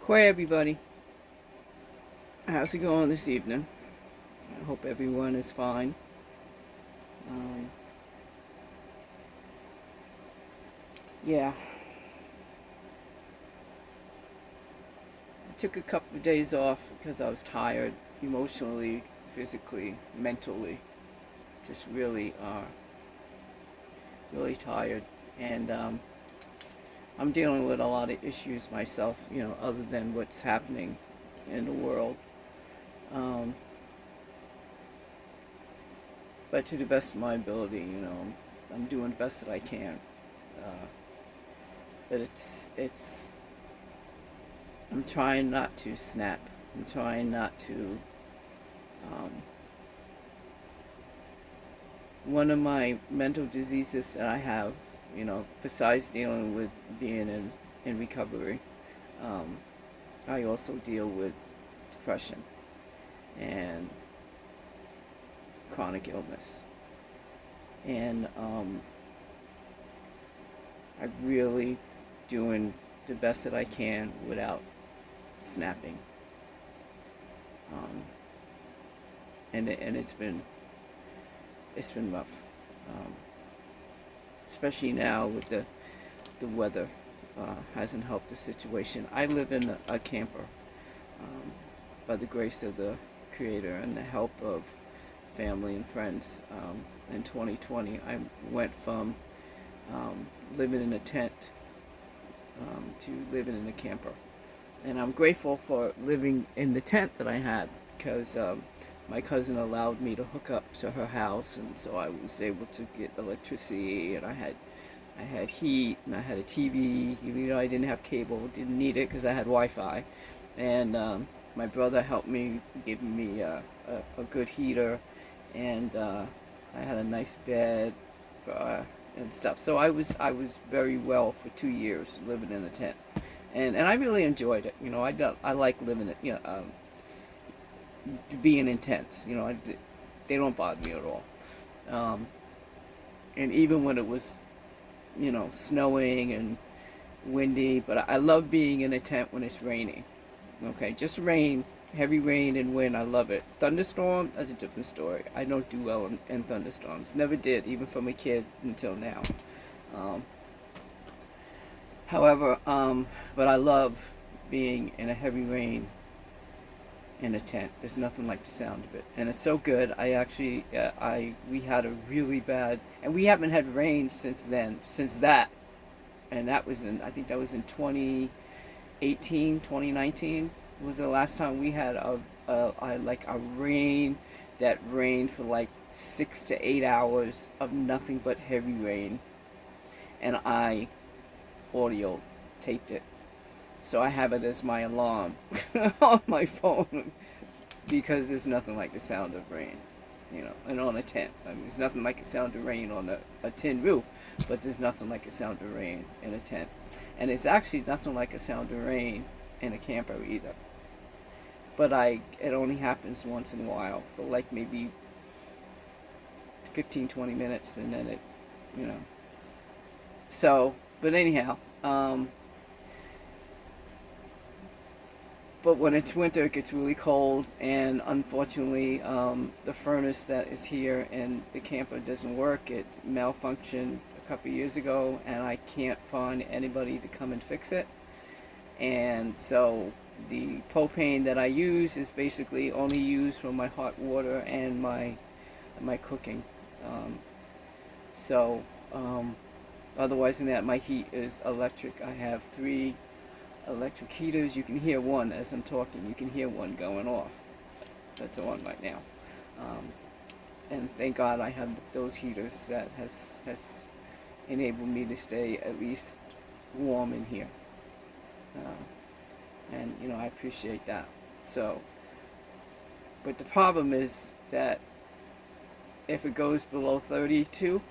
Hey everybody, how's it going this evening? I hope everyone is fine. Um, yeah, I took a couple of days off because I was tired, emotionally, physically, mentally, just really tired. And I'm dealing with a lot of issues myself, other than what's happening in the world. Um, but to the best of my ability, I'm doing the best that I can. Uh, but I'm trying not to snap. I'm trying not to. Um, One of my mental diseases that I have, besides dealing with being in recovery, um, I also deal with depression and chronic illness. And I'm really doing the best that I can without snapping. Um, and it's been rough, um, especially now with the weather. Hasn't helped the situation. I live in a camper, um, by the grace of the Creator and the help of family and friends. In 2020, I went from living in a tent to living in a camper, and I'm grateful for living in the tent that I had because my cousin allowed me to hook up to her house, and so I was able to get electricity, and I had heat, and I had a TV. Even though I didn't have cable, didn't need it because I had Wi-Fi, and my brother helped me, giving me a good heater, and I had a nice bed and stuff. So I was very well for 2 years living in a tent, and I really enjoyed it. I like living it. Being intense. They don't bother me at all. Um, and even when it was snowing and windy, but I love being in a tent when it's raining. Okay, just rain, heavy rain and wind, I love it. Thunderstorm, that's a different story. I don't do well in thunderstorms. Never did, even from a kid until now. Um, but I love being in a heavy rain in a tent. There's nothing like the sound of it, and it's so good. I actually, we had a really bad, and we haven't had rain since then, since that, and that was in, I think that was in 2018, 2019 was the last time we had a rain that rained for like 6 to 8 hours of nothing but heavy rain, and I audio taped it. So I have it as my alarm on my phone because there's nothing like the sound of rain, and on a tent. I mean, there's nothing like the sound of rain on a tin roof, but there's nothing like the sound of rain in a tent. And it's actually nothing like a sound of rain in a camper either. But it only happens once in a while for like maybe 15, 20 minutes, and then it, you know. So, but anyhow, but when it's winter, it gets really cold, and unfortunately, the furnace that is here in the camper doesn't work. It malfunctioned a couple of years ago, and I can't find anybody to come and fix it. And so the propane that I use is basically only used for my hot water and my cooking. Um, so otherwise than that, my heat is electric. I have three electric heaters. You can hear one as I'm talking. You can hear one going off. That's on right now. Um, and thank God I have those heaters that has enabled me to stay at least warm in here. And I appreciate that. So, but the problem is that if it goes below 32,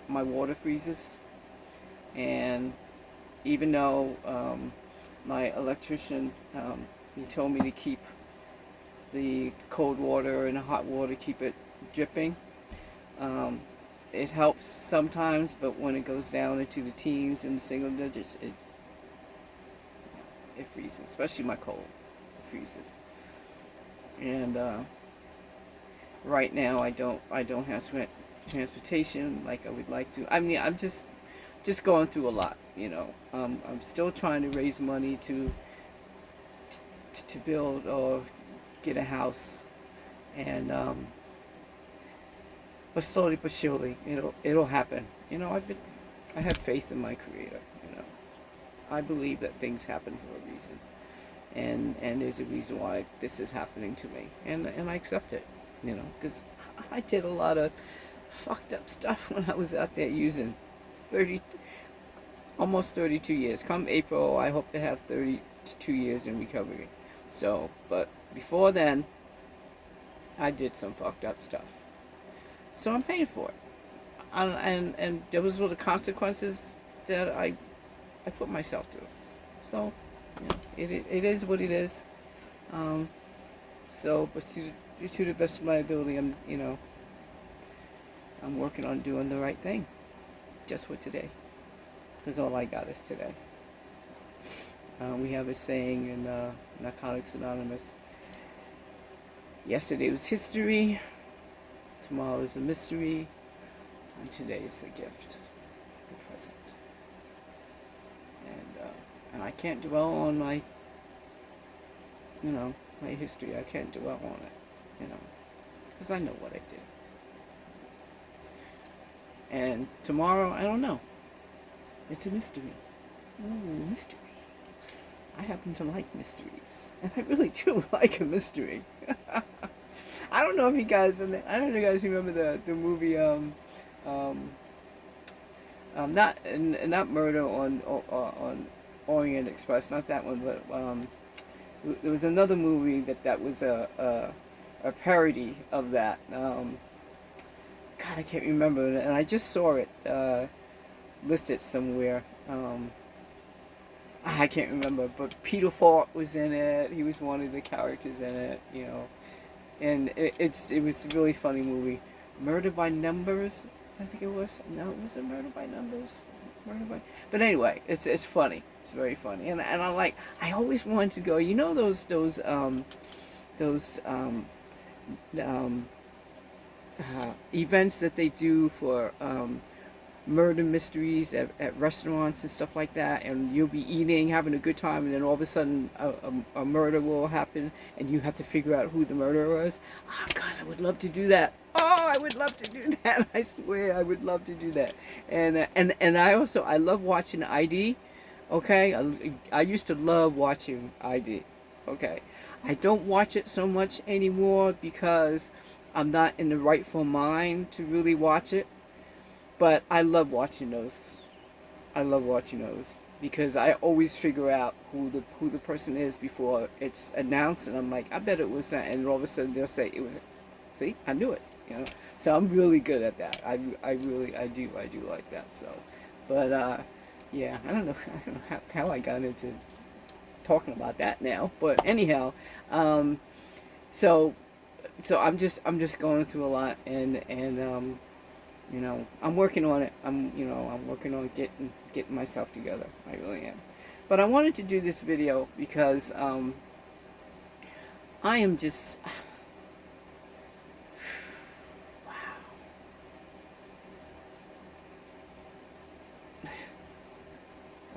my water freezes, and even though my electrician, he told me to keep the cold water and the hot water, keep it dripping. Um, it helps sometimes, but when it goes down into the teens and the single digits, It freezes, especially my cold. It freezes. And right now I don't have transportation like I would like to. I mean, I'm just going through a lot. I'm still trying to raise money to build or get a house, and but slowly but surely it'll happen. I have faith in my Creator. I believe that things happen for a reason, and there's a reason why this is happening to me, and I accept it. Because I did a lot of fucked up stuff when I was out there using 30, almost 32 years. Come April, I hope to have 32 years in recovery. So, but before then, I did some fucked up stuff. So I'm paying for it. And those were the consequences that I put myself through. So, it is what it is. Um, but to the best of my ability, I'm working on doing the right thing, just for today, because all I got is today. We have a saying in Narcotics Anonymous: yesterday was history, tomorrow is a mystery, and today is the gift, the present. And I can't dwell on my history. I can't dwell on it, because I know what I did. And tomorrow, I don't know. It's a mystery. Ooh, mystery. I happen to like mysteries, and I really do like a mystery. I don't know if you guys, I don't know if you guys remember the movie, not Murder on Orient Express, not that one, but there was another movie that was a parody of that. God, I can't remember, and I just saw it listed somewhere. I can't remember, but Peter Falk was in it. He was one of the characters in it, and it was a really funny movie. Murder by Numbers, I think it was. No, was it Murder by Numbers? But anyway, it's funny. It's very funny, and I always wanted to go. Those events that they do for murder mysteries at restaurants and stuff like that, and you'll be eating, having a good time, and then all of a sudden a murder will happen, and you have to figure out who the murderer was. Oh God, I would love to do that. Oh, I would love to do that. I swear, I would love to do that. And I love watching ID. Okay, I used to love watching ID. Okay, I don't watch it so much anymore because I'm not in the rightful mind to really watch it. But I love watching those. Because I always figure out who the person is before it's announced, and I'm like, I bet it was that, and all of a sudden they'll say it was. See, I knew it. So I'm really good at that. I do like that. So, but yeah, I don't know how I got into talking about that now, but anyhow, so I'm just going through a lot, and I'm working on it. I'm working on getting myself together. I really am. But I wanted to do this video because I am just wow.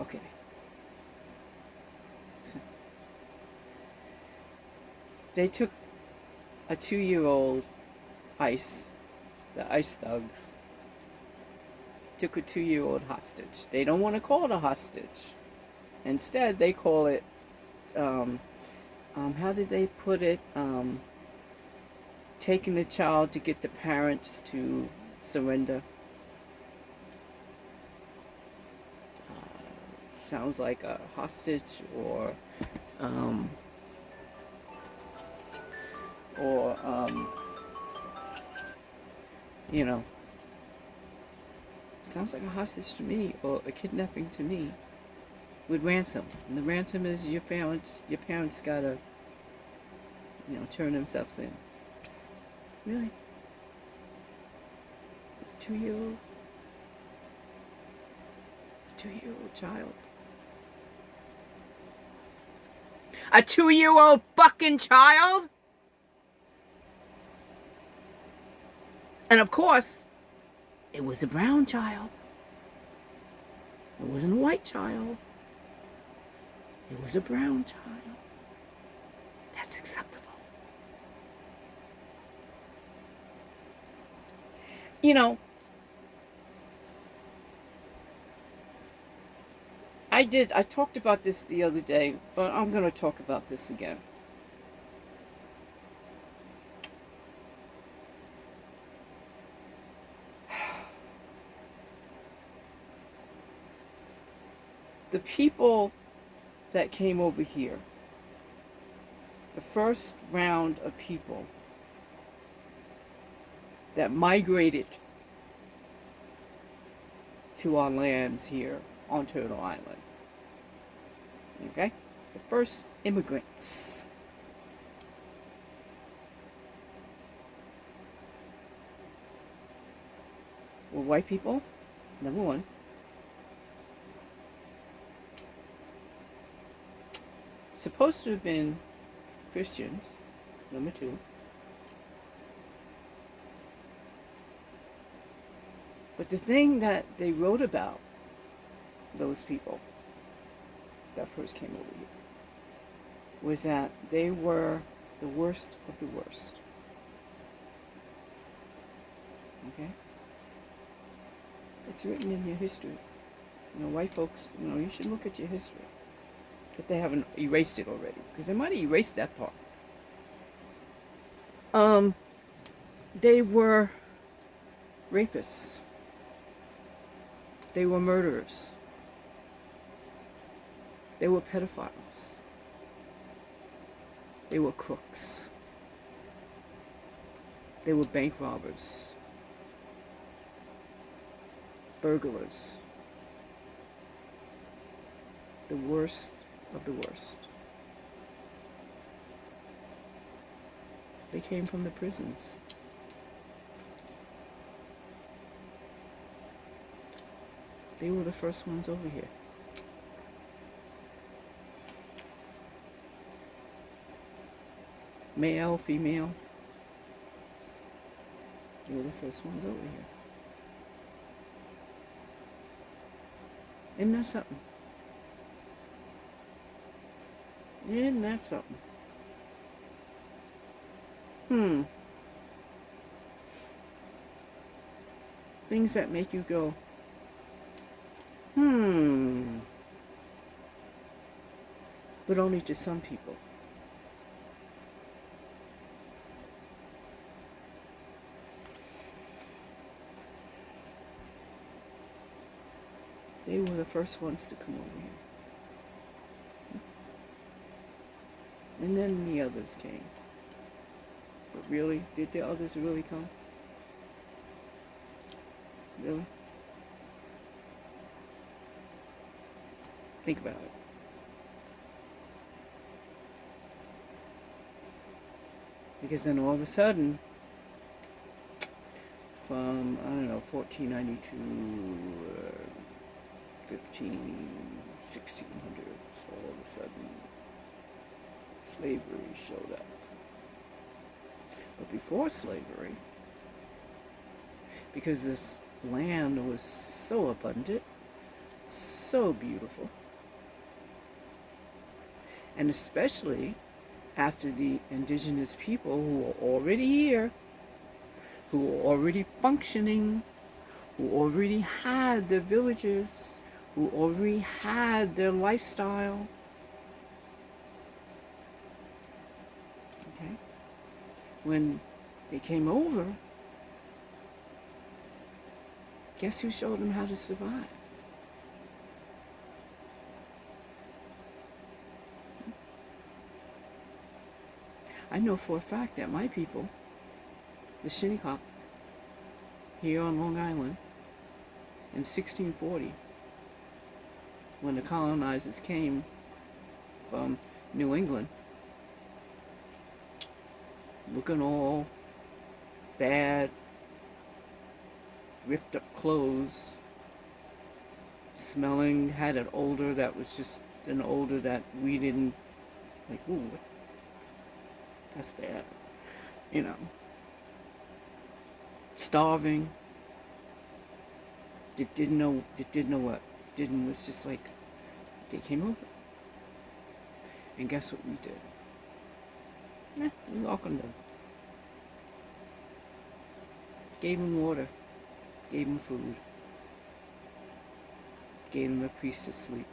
Okay. They took a 2-year-old the ICE thugs took a 2-year-old hostage. They don't want to call it a hostage. Instead, they call it, how did they put it? Taking the child to get the parents to surrender. Sounds like a hostage or sounds like a hostage to me, or a kidnapping to me, with ransom. And the ransom is your parents gotta, turn themselves in. Really? 2-year-old? 2-year-old child? A 2-year-old fucking child? And of course, it was a brown child. It wasn't a white child. It was a brown child. That's acceptable. You know, I talked about this the other day, but I'm going to talk about this again. The people that came over here, the first round of people that migrated to our lands here on Turtle Island. Okay? The first immigrants. Were white people, number one. Supposed to have been Christians, number two. But the thing that they wrote about, those people that first came over here, was that they were the worst of the worst. Okay? It's written in your history. You know, white folks, you know, you should look at your history. If they haven't erased it already, because they might have erased that part. They were rapists. They were murderers. They were pedophiles. They were crooks. They were bank robbers. Burglars. The worst of the worst. They came from the prisons. They were the first ones over here. Male, female. They were the first ones over here. Isn't that something? Isn't that something? Things that make you go, but only to some people. They were the first ones to come over here. And then the others came. But really, did the others really come? Really? Think about it. Because then all of a sudden, from, I don't know, 1492, 1600s, all of a sudden, slavery showed up. But before slavery, because this land was so abundant, so beautiful, and especially after the indigenous people who were already here, who were already functioning, who already had their villages, who already had their lifestyle. Okay? When they came over, guess who showed them how to survive? I know for a fact that my people, the Shinnecock, here on Long Island, in 1640, when the colonizers came from New England, looking all bad, ripped up clothes, smelling, had an odor that was just an odor that we didn't Like, ooh, that's bad. You know, starving. Didn't know. Didn't know what. Didn't was just like they came over, and guess what we did? We welcomed them. Gave them water. Gave them food. Gave them a place to sleep.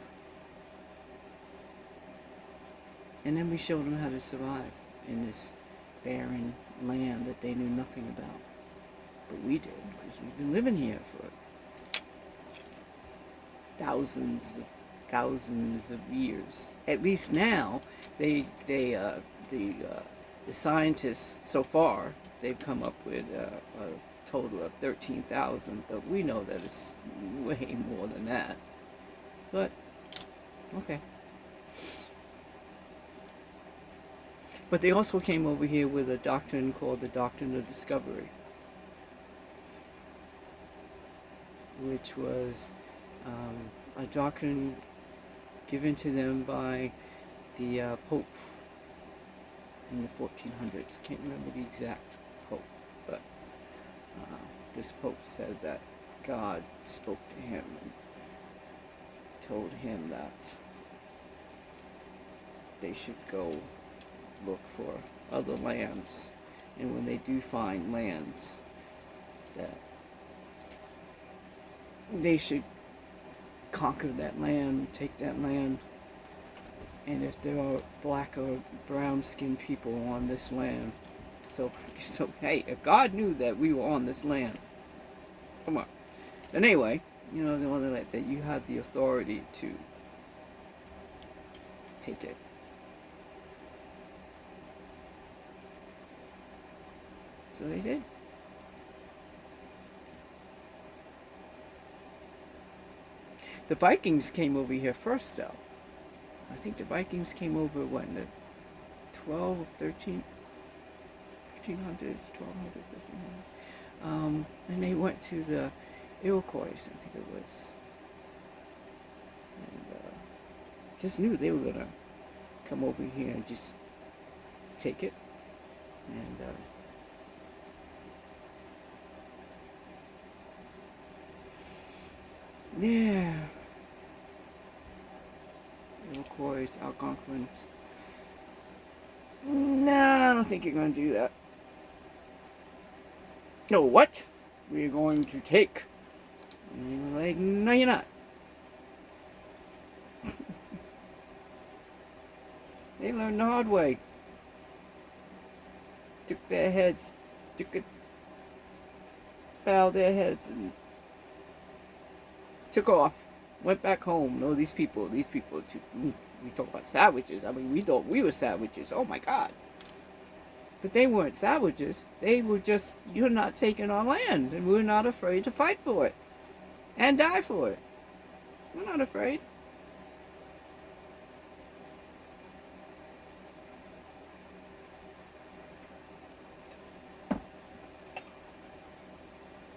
And then we showed them how to survive in this barren land that they knew nothing about. But we did, because we've been living here for thousands of years. At least now, the scientists so far, they've come up with a total of 13,000, but we know that it's way more than that. But okay. But they also came over here with a doctrine called the Doctrine of Discovery, which was a doctrine given to them by the Pope in the 1400s. I can't remember the exact Pope, but this Pope said that God spoke to him and told him that they should go look for other lands, and when they do find lands, that they should conquer that land, take that land, and if there are black or brown skinned people on this land, so hey, if God knew that we were on this land, come on. But anyway, you know, the one that you have the authority to take it. So they did. The Vikings came over here first, though. I think the Vikings came over, what, in the 12 or 1300s, 1200s, 1300s. And they went to the Iroquois, I think it was. And just knew they were going to come over here and just take it. And yeah. Iroquois, Algonquins. No, I don't think you're going to do that. No, what? We're going to take. And you're like, no, you're not. They learned the hard way. Took their heads, bowed their heads, and took off. Went back home. No, these people, we talk about savages. I mean, we thought we were savages. Oh my God. But they weren't savages. They were just, you're not taking our land, and we're not afraid to fight for it and die for it. We're not afraid.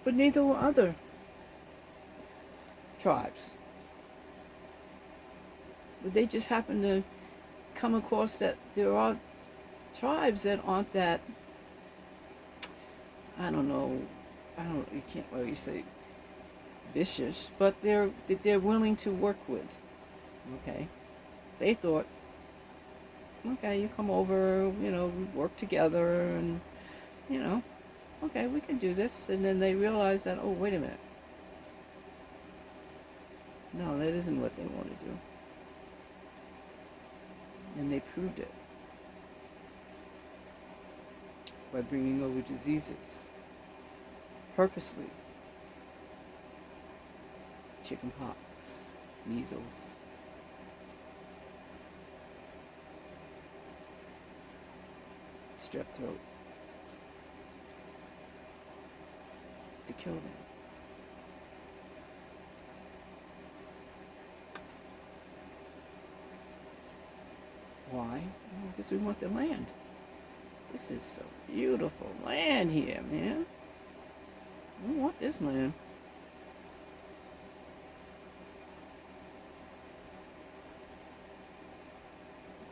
But neither were other tribes. But they just happen to come across that there are tribes that aren't that, I don't know, you can't really say vicious, but they're willing to work with. Okay, they thought, okay, you come over, you know, we work together, and you know, okay, we can do this. And then they realize that, oh, wait a minute, no, that isn't what they want to do. And they proved it by bringing over diseases purposely. Chickenpox, measles, strep throat, to kill them. Why? Well, because we want the land. This is so beautiful land here, man. We want this land.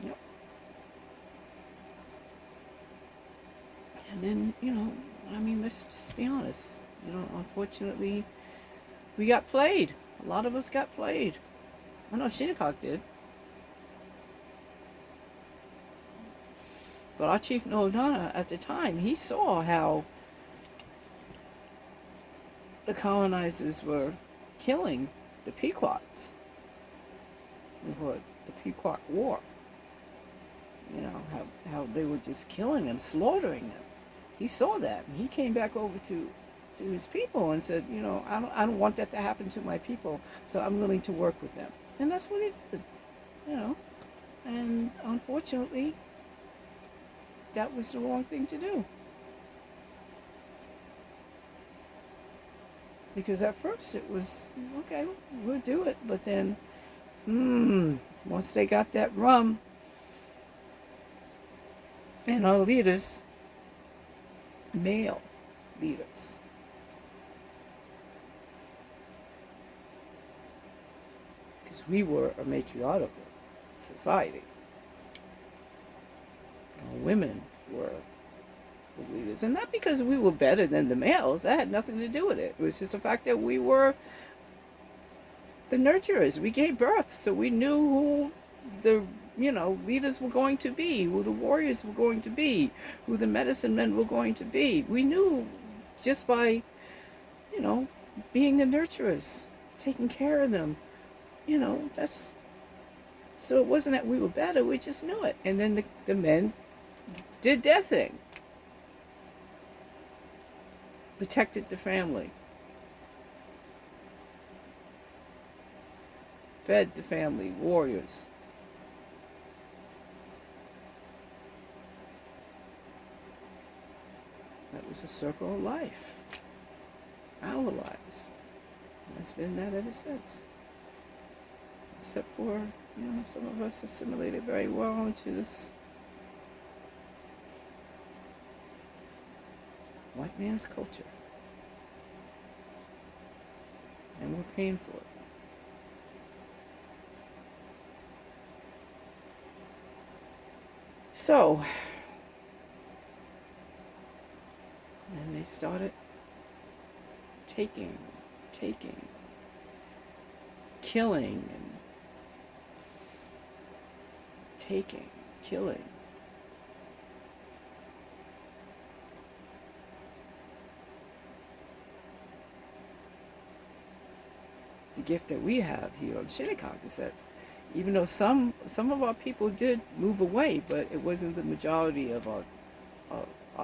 Yep. unfortunately, we got played. A lot of us got played. I know Shinnecock did. But our chief Nodana at the time, he saw how the colonizers were killing the Pequots. The Pequot War. You know, how they were just killing them, slaughtering them. He saw that, and he came back over to his people and said, you know, I don't want that to happen to my people, so I'm willing to work with them. And that's what he did, you know. And unfortunately, that was the wrong thing to do. Because at first it was, okay, we'll do it. But then, once they got that rum, and our leaders, male leaders, because we were a matriarchal society. Women were the leaders. And not because we were better than the males. That had nothing to do with it. It was just the fact that we were the nurturers. We gave birth. So we knew who the, leaders were going to be, who the warriors were going to be, who the medicine men were going to be. We knew just by, being the nurturers, taking care of them. That's... So it wasn't that we were better, we just knew it. And then the men did their thing. Protected the family. Fed the family, warriors. That was a circle of life. Our lives. And it's been that ever since. Except for, some of us assimilated very well into this white man's culture. And we're paying for it. So, then they started taking, killing, and taking, killing. The gift that we have here on Shinnecock is that even though some of our people did move away, but it wasn't the majority of our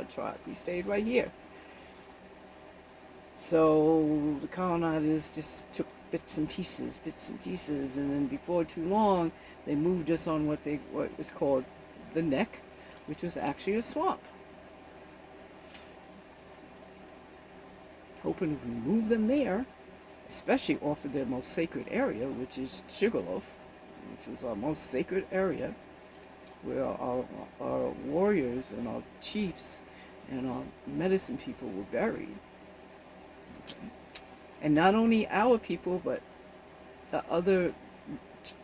tribe. We stayed right here. So the colonizers just took bits and pieces, and then before too long, they moved us on what was called the Neck, which was actually a swamp. Hoping if we move them there, especially off of their most sacred area, which is Sugarloaf, which was our most sacred area, where our warriors and our chiefs and our medicine people were buried. Okay. And not only our people, but the other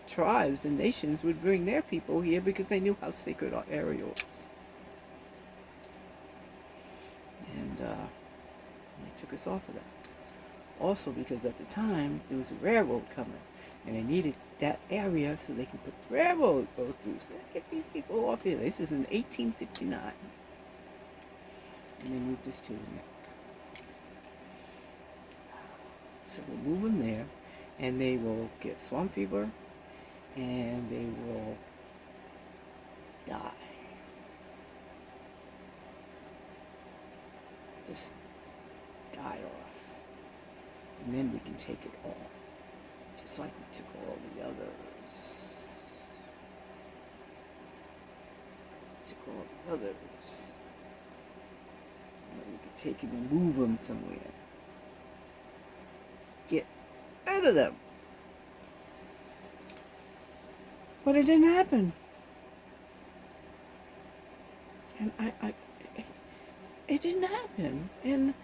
tribes and nations would bring their people here because they knew how sacred our area was. And they took us off of that. Also because at the time, there was a railroad coming, and they needed that area so they could put the railroad go through. So let's get these people off here. This is in 1859. And they moved us to the Neck. So we'll move them there, and they will get swamp fever, and they will die. Just die off. And then we can take it all. Just like we took all the others. Took all the others. And then we could take them and move them somewhere. Get rid of them. But it didn't happen. And it didn't happen. And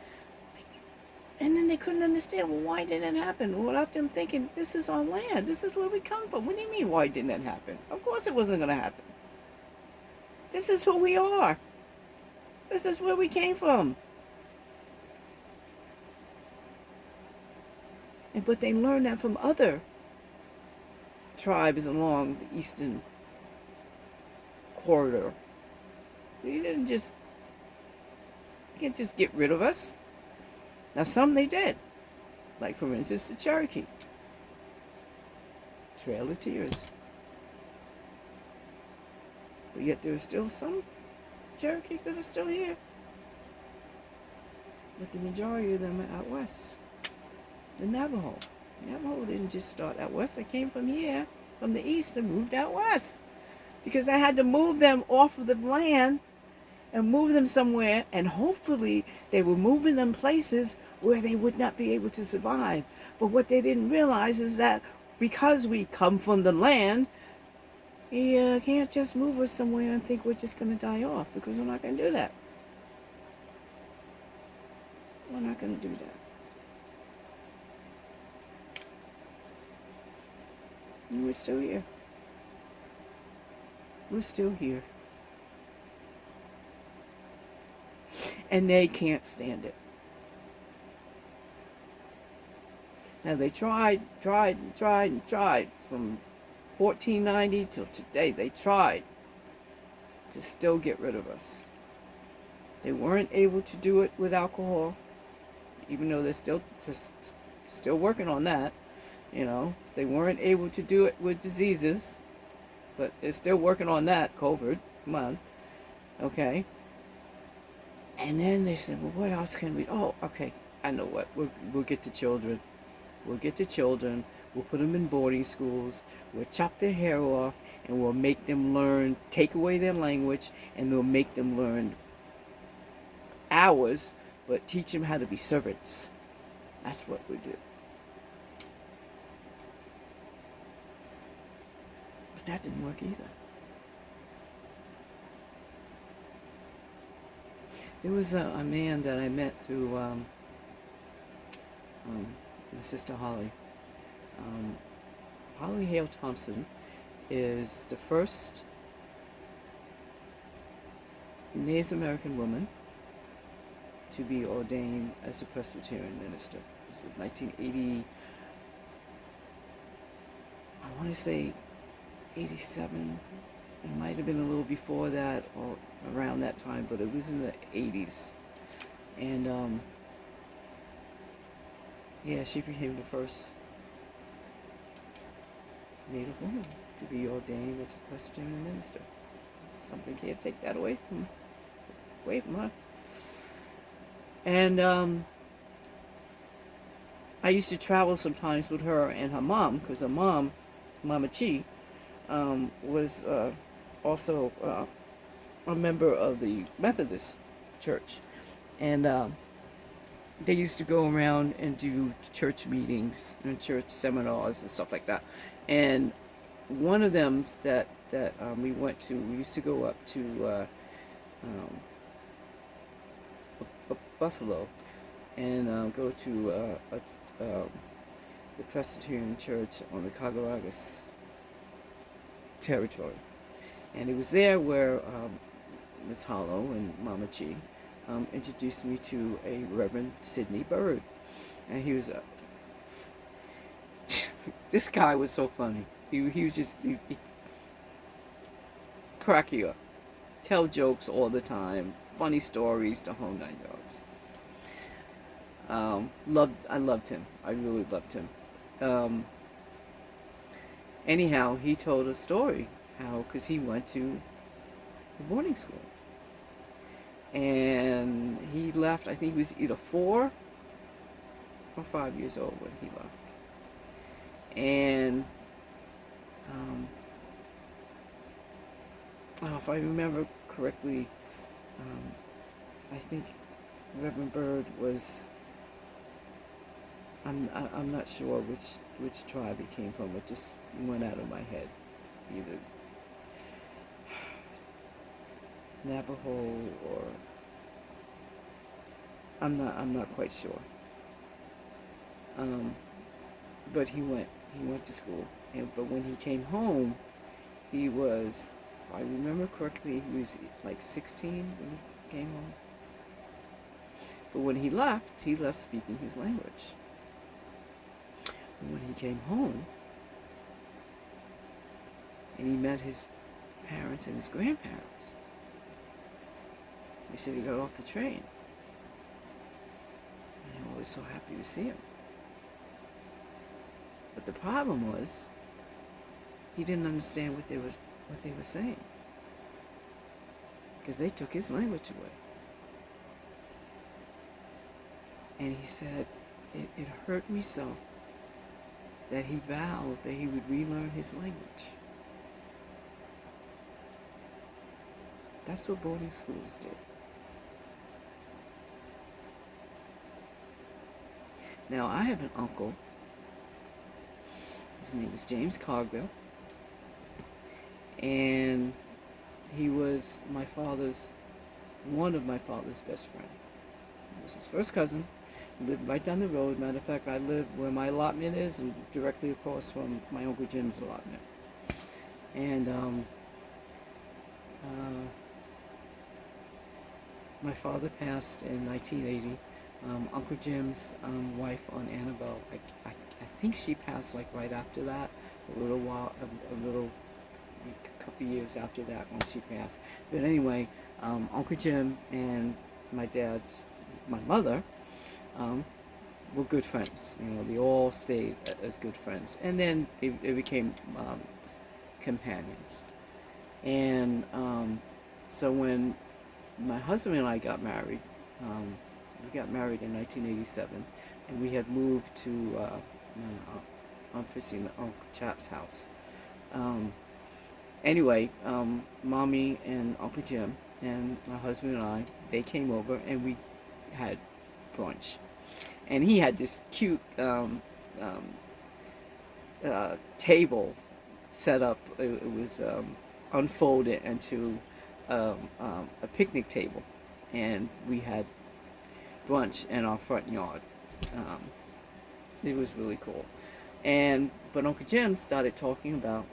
then they couldn't understand, well, why didn't it happen? Without them thinking, this is our land. This is where we come from. What do you mean, why didn't it happen? Of course it wasn't going to happen. This is who we are. This is where we came from. But they learned that from other tribes along the eastern corridor. You didn't just, you can't just get rid of us. Now some they did. Like for instance the Cherokee. Trail of Tears. But yet there are still some Cherokee that are still here. But the majority of them are out west. The Navajo. Navajo didn't just start out west. They came from here, from the east, and moved out west. Because I had to move them off of the land and move them somewhere, and hopefully they were moving them places where they would not be able to survive. But what they didn't realize is that because we come from the land, you can't just move us somewhere and think we're just going to die off, because we're not going to do that. We're not going to do that. And we're still here. We're still here. And they can't stand it. Now they tried from 1490 till today. They tried to still get rid of us. They weren't able to do it with alcohol, even though they're still working on that. You know, they weren't able to do it with diseases, but they're still working on that. COVID, come on, okay. And then they said, well, what else can we? Oh, okay, I know what. We'll get the children. We'll get the children. We'll put them in boarding schools. We'll chop their hair off, and we'll make them learn. Take away their language, and we'll make them learn ours, but teach them how to be servants. That's what we do. But that didn't work either. There was a man that I met through my sister Holly. Holly Hale Thompson is the first Native American woman to be ordained as a Presbyterian minister. This is 1980, I want to say 87. It might have been a little before that or around that time, but it was in the 80s. And yeah, she became the first Native woman to be ordained as a Presbyterian minister. Something can't take that away from her. And I used to travel sometimes with her and her mom, because her mom, Mama Chi, was also a member of the Methodist Church. And they used to go around and do church meetings and church seminars and stuff like that. And one of them that we went to, we used to go up to Buffalo and go to the Presbyterian Church on the Cagayagas territory. And it was there where Miss Hollow and Mama Chi introduced me to a Reverend Sidney Bird. And he was this guy was so funny. He was just he crack you up, tell jokes all the time, funny stories, the whole 9 yards. I loved him. I really loved him. Anyhow, he told a story how, because he went to a boarding school, and he left. I think he was either 4 or 5 years old when he left. And if I remember correctly, I think Reverend Bird was. I'm not sure which tribe he came from. It just went out of my head. Either Navajo or I'm not quite sure. But he went to school, but when he came home, he was, if I remember correctly, he was like 16 when he came home. But when he left speaking his language. And when he came home and he met his parents and his grandparents, he said he got off the train. And they were so happy to see him. But the problem was, he didn't understand what they were saying, because they took his language away. And he said it hurt me so that he vowed that he would relearn his language. That's what boarding schools did. Now, I have an uncle. His name is James Cogwell. And he was one of my father's best friends. He was his first cousin. He lived right down the road. Matter of fact, I live where my allotment is and directly across from my Uncle Jim's allotment. And my father passed in 1980. Uncle Jim's wife, Aunt Annabelle, I think she passed like right after that, a couple years after that when she passed. But anyway, Uncle Jim and my mother, were good friends. You know, they all stayed as good friends, and then they became companions. And so when my husband and I got married, we got married in 1987, and we had moved to Aunt Christine, Uncle Chap's house. Anyway, Mommy and Uncle Jim and my husband and I, they came over and we had brunch. And he had this cute table set up. It was unfolded into a picnic table, and we had brunch in our front yard. It was really cool. But Uncle Jim started talking about,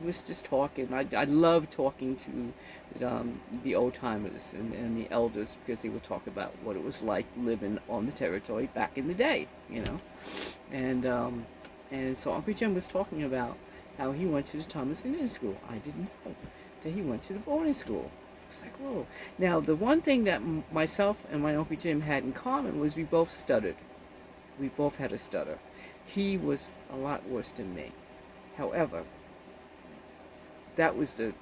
was just talking. I love talking to the old timers and the elders, because they would talk about what it was like living on the territory back in the day, you know. And so Uncle Jim was talking about how he went to the Thomas Indian School. I didn't know that he went to the boarding school. It's like, whoa. Now, the one thing that myself and my Uncle Jim had in common was we both stuttered. We both had a stutter. He was a lot worse than me. However, that was the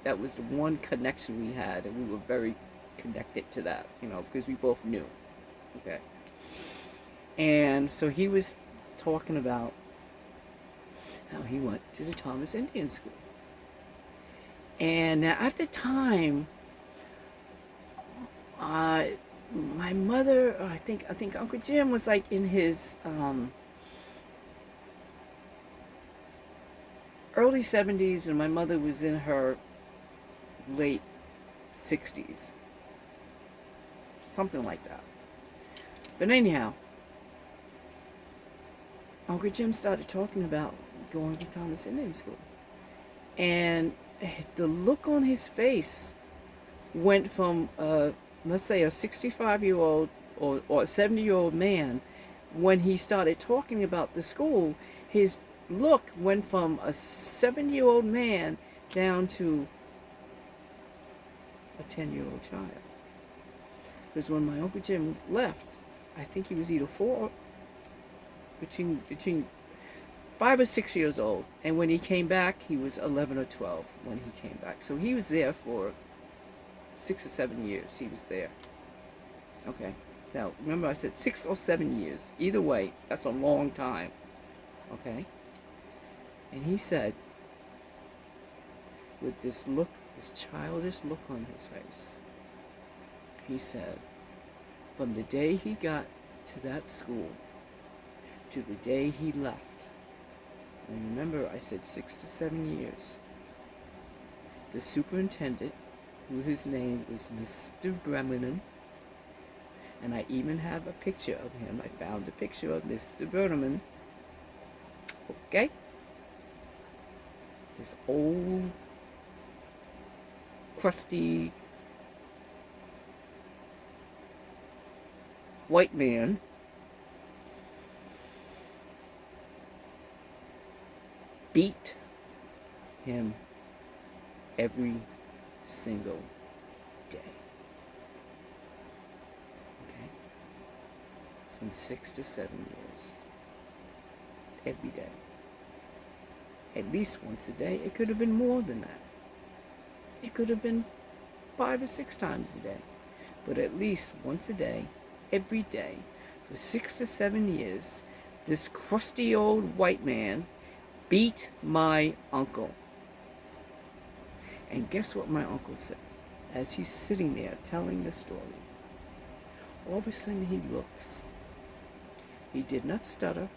one connection we had, and we were very connected to that, you know, because we both knew. Okay. And so he was talking about how he went to the Thomas Indian School. And at the time, my mother, I think Uncle Jim was like in his early 70s, and my mother was in her late 60s. Something like that. But anyhow, Uncle Jim started talking about going to Thomas Indian School. And the look on his face went from, let's say, a 65-year-old or a 70-year-old man. When he started talking about the school, his look went from a 70-year-old man down to a 10-year-old child. Because when my Uncle Jim left, I think he was either between 5 or 6 years old, and when he came back, he was 11 or 12 when he came back. So he was there for 6 or 7 years. He was there. Okay. Now, remember I said 6 or 7 years. Either way, that's a long time. Okay. And he said, with this look, this childish look on his face, he said, from the day he got to that school to the day he left, and remember I said 6 to 7 years, the superintendent, whose name was Mr. Bremen, and I even have a picture of him. I found a picture of Mr. Bremen. Okay? This old, crusty, white man beat him every single day. Okay? From 6 to 7 years. Every day. At least once a day. It could have been more than that. It could have been 5 or 6 times a day. But at least once a day, every day, for 6 to 7 years, this crusty old white man beat my uncle. And guess what my uncle said? As he's sitting there telling the story, all of a sudden he looks. He did not stutter.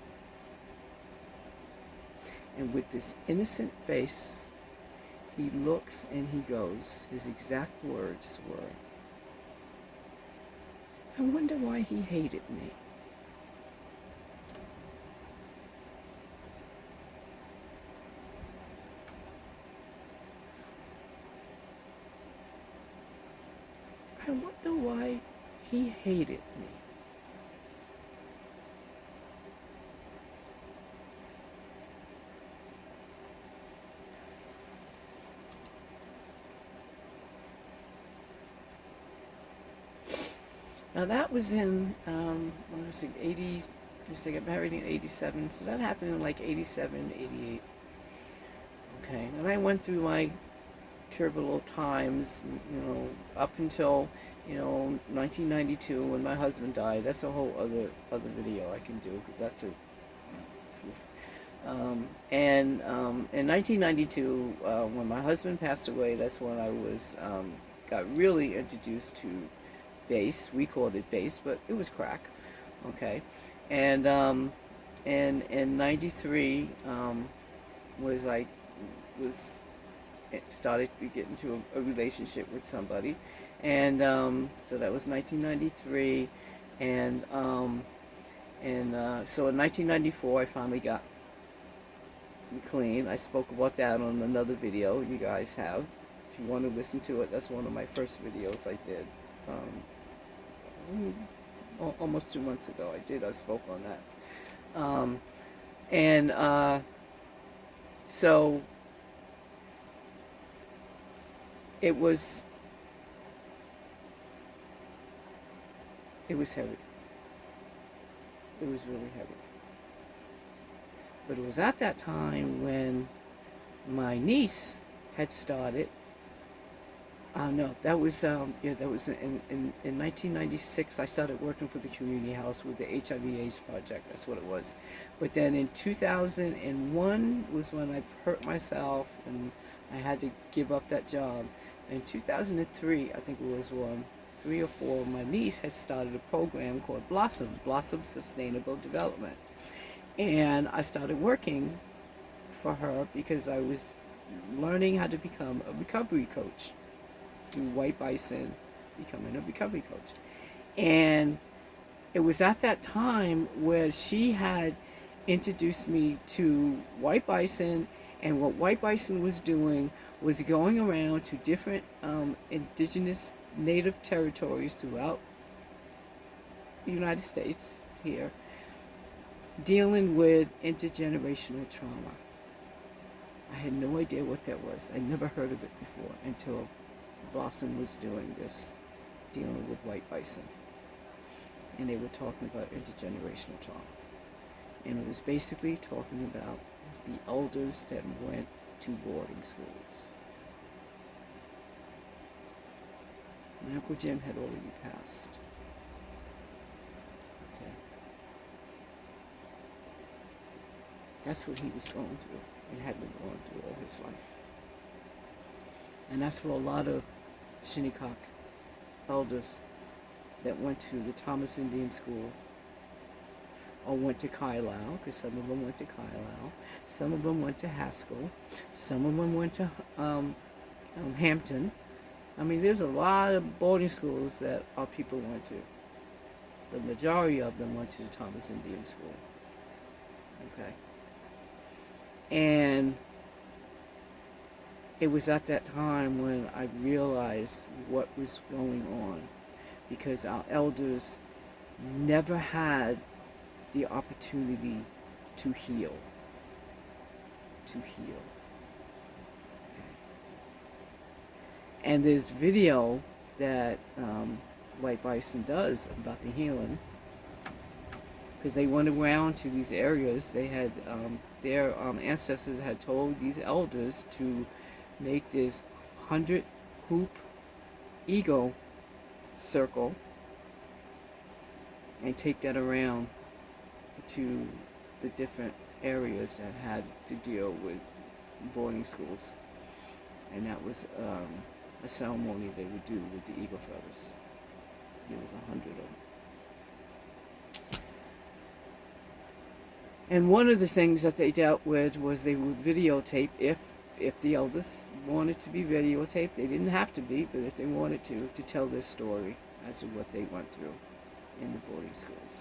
And with this innocent face, he looks and he goes, his exact words were, "I wonder why he hated me." I wonder why he hated me. Now that was in, what was it, 80, I got married in 87, so that happened in like 87, 88. Okay, and I went through my turbulent times, up until, 1992 when my husband died. That's a whole other video I can do, because that's a, in 1992, when my husband passed away, that's when I was, got really introduced to bass. We called it bass, but it was crack. Okay, and in '93 was started to get into a relationship with somebody, and so that was 1993, and so in 1994 I finally got clean. I spoke about that on another video you guys have. If you want to listen to it, that's one of my first videos I did. Almost 2 months ago I spoke on that. So it was heavy. It was really heavy. But it was at that time when my niece had started. No, that was that was in 1996. I started working for the community house with the HIV/AIDS project. That's what it was. But then in 2001 was when I hurt myself and I had to give up that job. In 2003, I think it was 3 or 4. My niece had started a program called Blossom Sustainable Development, and I started working for her because I was learning how to become a recovery coach. Through White Bison, becoming a recovery coach. And it was at that time where she had introduced me to White Bison, and what White Bison was doing was going around to different indigenous native territories throughout the United States here, dealing with intergenerational trauma. I had no idea what that was. I never heard of it before until Blossom was doing this, dealing with White Bison. And they were talking about intergenerational trauma. And it was basically talking about the elders that went to boarding schools. My Uncle Jim had already passed. Okay. That's what he was going through and had been going through all his life. And that's what a lot of Shinnecock elders that went to the Thomas Indian School or went to Carlisle, because some of them went to Carlisle, some of them went to Haskell, some of them went to Hampton. I mean, there's a lot of boarding schools that our people went to. The majority of them went to the Thomas Indian School. Okay. And it was at that time when I realized what was going on, because our elders never had the opportunity to heal. to heal. And there's video that White Bison does about the healing, because they went around to these areas. They had their ancestors had told these elders to make this 100-hoop ego circle and take that around to the different areas that had to deal with boarding schools. And that was a ceremony they would do with the eagle feathers. There was 100 of them. And one of the things that they dealt with was they would videotape if the elders wanted to be videotaped. They didn't have to be, but if they wanted to tell their story as to what they went through in the boarding schools.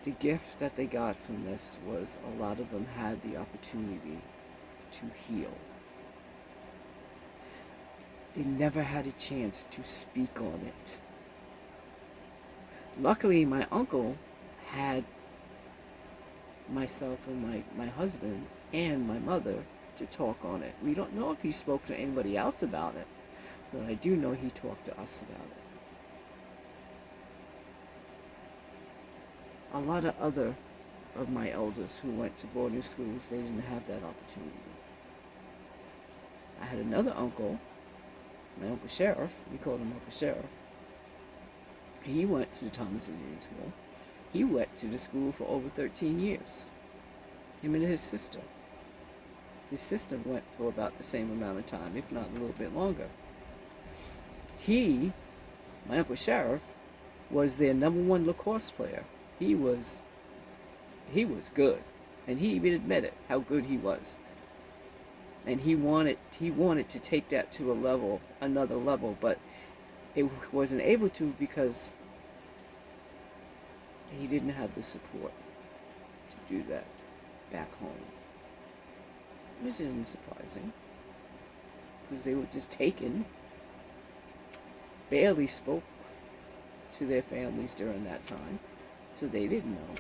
The gift that they got from this was a lot of them had the opportunity to heal. They never had a chance to speak on it. Luckily, my uncle had myself and my husband and my mother to talk on it. We don't know if he spoke to anybody else about it, but I do know he talked to us about it. A lot of other of my elders who went to boarding schools, they didn't have that opportunity. I had another uncle, my Uncle Sheriff, we called him Uncle Sheriff. He went to the Thomas Indian School. He went to the school for over 13 years. Him and his sister. His sister went for about the same amount of time, if not a little bit longer. He, my Uncle Sheriff, was their #1 lacrosse player. He was good. And he even admitted how good he was. And he wanted to take that to another level, but it wasn't able to because he didn't have the support to do that back home. Which isn't surprising, because they were just taken, barely spoke to their families during that time, so they didn't know.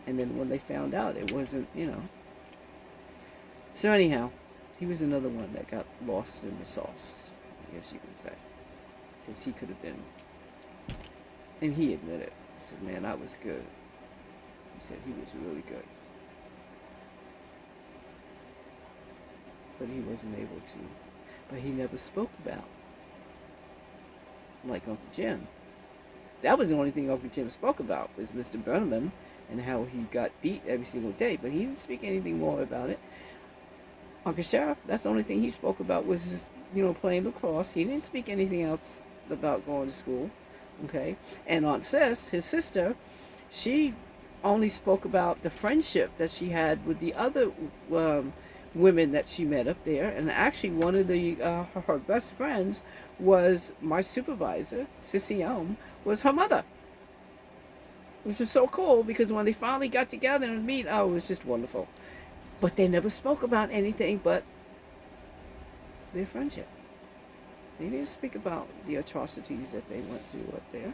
And then when they found out, it wasn't, So anyhow, he was another one that got lost in the sauce, I guess you could say. Because he could have been, and he admitted, he said, man, I was good. He said he was really good. But he wasn't able to. But he never spoke about, like Uncle Jim. That was the only thing Uncle Jim spoke about, was Mr. Burnham and how he got beat every single day. But he didn't speak anything more about it. Uncle Sheriff, that's the only thing he spoke about was his, playing lacrosse. He didn't speak anything else about going to school. Okay? And Aunt Sis, his sister, she only spoke about the friendship that she had with the other women that she met up there. And actually one of the her best friends was my supervisor, Sissy Elm, was her mother. Which was so cool, because when they finally got together and meet, it was just wonderful. But they never spoke about anything but their friendship. They didn't speak about the atrocities that they went through up there.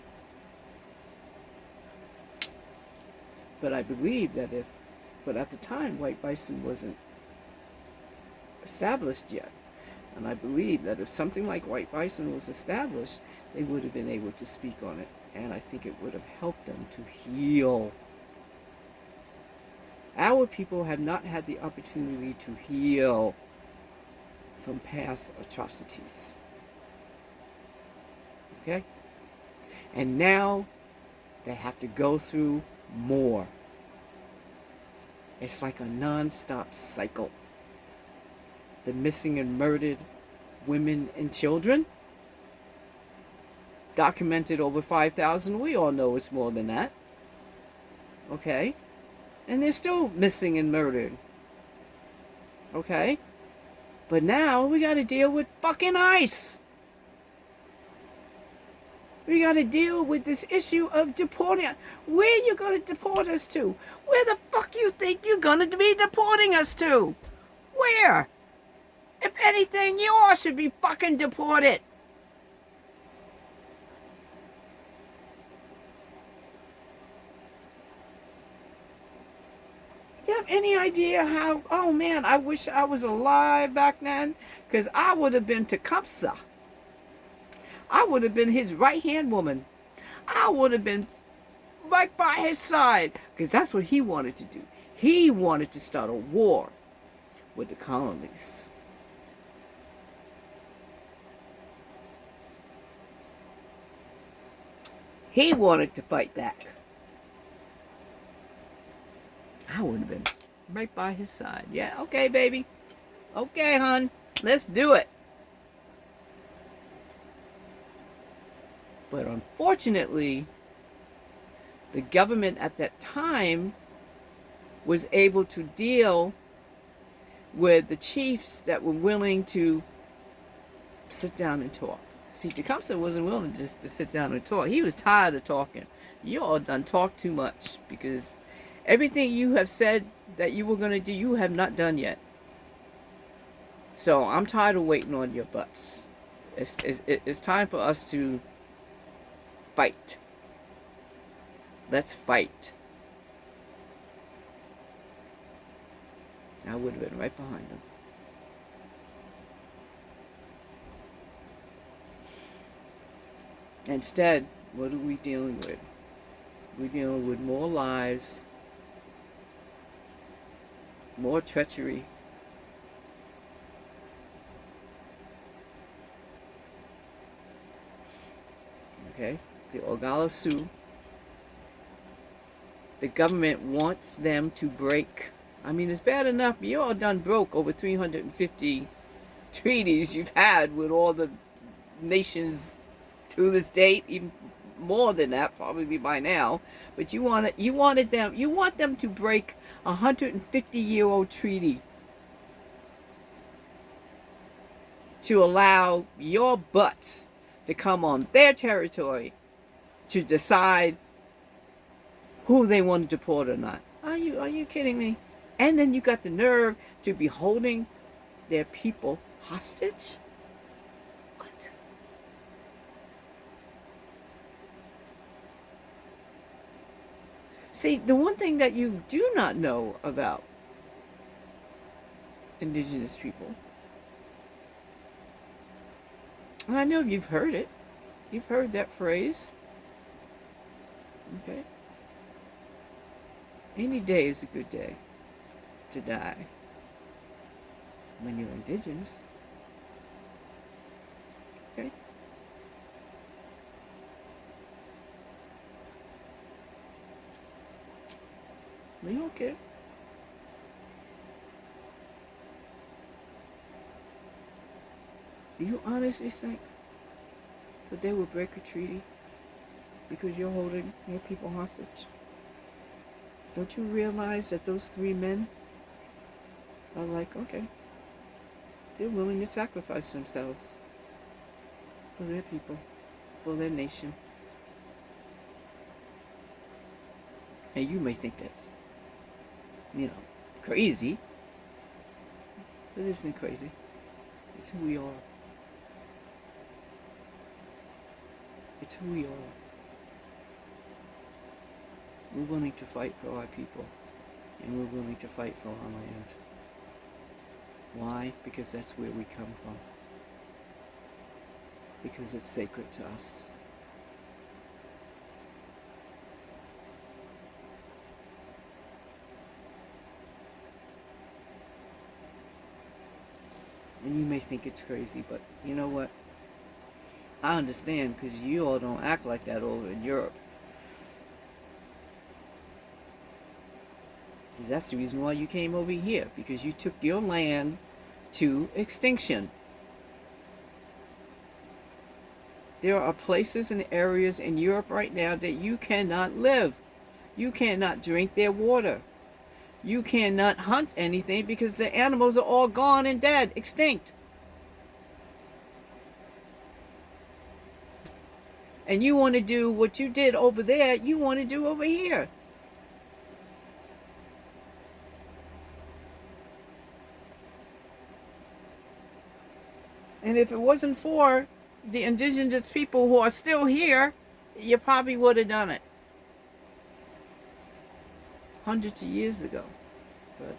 But I believe that but at the time, White Bison wasn't established yet. And I believe that if something like White Bison was established, they would have been able to speak on it. And I think it would have helped them to heal. Our people have not had the opportunity to heal from past atrocities. Okay? And now they have to go through more. It's like a non-stop cycle. The missing and murdered women and children, documented over 5,000. We all know it's more than that. Okay? And they're still missing and murdered. Okay? But now we got to deal with fucking ICE. We got to deal with this issue of deporting us. Where you going to deport us to? Where the fuck you think you're going to be deporting us to? Where? If anything, you all should be fucking deported. have any idea how, oh man, I wish I was alive back then, because I would have been Tecumseh. I would have been his right-hand woman. I would have been right by his side, because that's what he wanted to do. He wanted to start a war with the colonies. He wanted to fight back. I would have been right by his side. Yeah, okay, baby. Okay, hon. Let's do it. But unfortunately, the government at that time was able to deal with the chiefs that were willing to sit down and talk. See, Tecumseh wasn't willing just to sit down and talk. He was tired of talking. You all done talk too much, because everything you have said that you were going to do, you have not done yet. So I'm tired of waiting on your butts. It's time for us to fight. Let's fight. I would have been right behind them. Instead, what are we dealing with? We're dealing with more lies, more treachery, okay? The Oglala Sioux, the government wants them to break. I mean, it's bad enough. You all done broke over 350 treaties you've had with all the nations to this date, even more than that probably by now. But you want them to break a 150-year-old treaty to allow your butts to come on their territory to decide who they want to deport or not. Are you kidding me? And then you got the nerve to be holding their people hostage? What? See, the one thing that you do not know about indigenous people, and I know you've heard it. You've heard that phrase. Okay? Any day is a good day to die when you're indigenous. Okay? We don't care. Do you honestly think that they will break a treaty because you're holding your people hostage? Don't you realize that those three men are like, okay, they're willing to sacrifice themselves for their people, for their nation. And you may think that's, crazy. But it isn't crazy. It's who we are. It's who we are. We're willing to fight for our people, and we're willing to fight for our land. Why? Because that's where we come from. Because it's sacred to us. And you may think it's crazy, but you know what? I understand, because you all don't act like that over in Europe. That's the reason why you came over here, because you took your land to extinction. There are places and areas in Europe right now that you cannot live. You cannot drink their water. You cannot hunt anything because the animals are all gone and dead, extinct. And you want to do what you did over there, you want to do over here. And if it wasn't for the indigenous people who are still here, you probably would have done it hundreds of years ago. but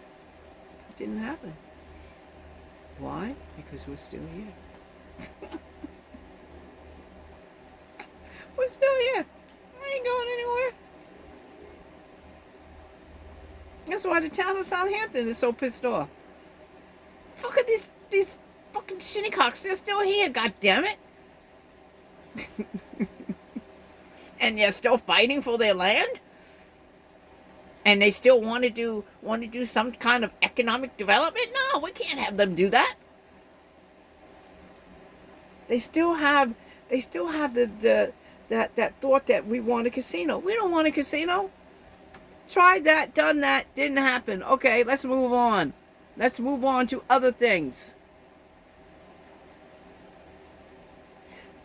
it didn't happen. Why? Because we're still here. We're still here. I ain't going anywhere. That's why the town of Southampton is so pissed off. Fuck at these fucking shinnycocks. They're still here. God damn it. And they're still fighting for their land. And they still want to do some kind of economic development. No, we can't have them do that. They still have that thought that we want a casino. We don't want a casino. Tried that, done that, didn't happen. Okay, let's move on. Let's move on to other things.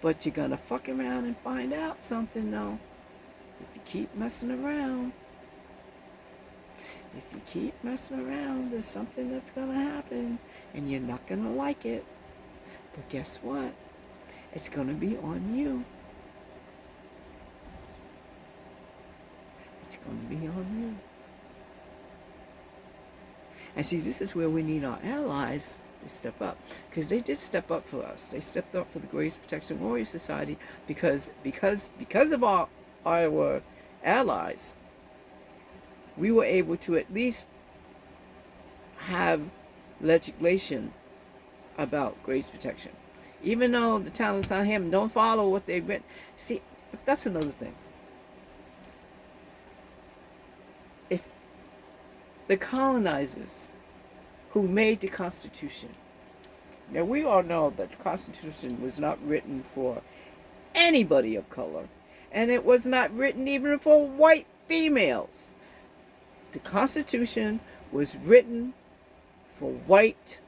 But you're gonna fuck around and find out something, though. If you keep messing around. If you keep messing around, there's something that's gonna happen. And you're not gonna like it. But guess what? It's gonna be on you. It's going to be on you. And see, this is where we need our allies to step up. Because they did step up for us. They stepped up for the Grace Protection Warrior Society because of our allies, we were able to at least have legislation about grace protection. Even though the town of Southampton don't follow what they've written. See, that's another thing. If the colonizers who made the Constitution, now we all know that the Constitution was not written for anybody of color, and it was not written even for white females. The Constitution was written for white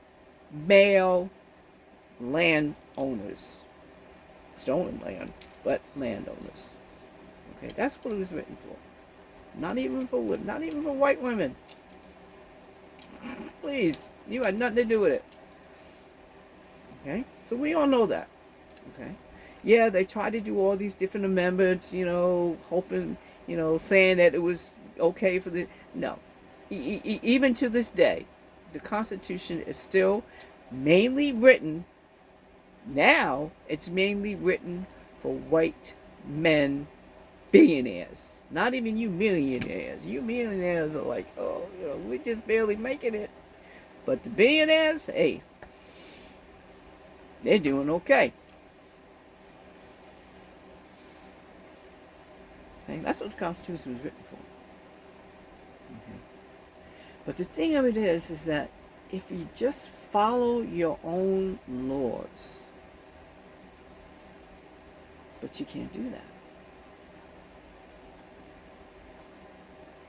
male landowners. Stolen land, but landowners. Okay, that's what it was written for. Not even for white women. Please, you had nothing to do with it. Okay, so we all know that. Okay, yeah, they tried to do all these different amendments, hoping, saying that it was okay for the no. Even to this day, the Constitution is still mainly written. Now it's mainly written for white men, billionaires. Not even you millionaires. You millionaires are like, oh, we're just barely making it. But the billionaires, hey, they're doing okay. Okay, that's what the Constitution was written for. Okay. But the thing of it is that if you just follow your own laws, but you can't do that.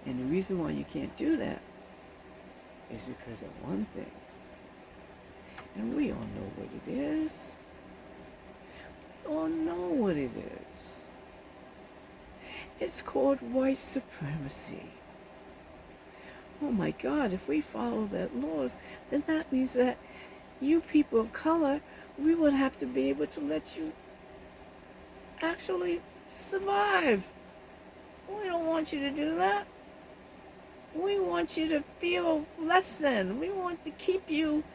And the reason why you can't do that is because of one thing. And we all know what it is. We all know what it is. It's called white supremacy. Oh my God, if we follow that laws, then that means that you people of color, we would have to be able to let you actually survive. We don't want you to do that. We want you to feel less than. We want to keep you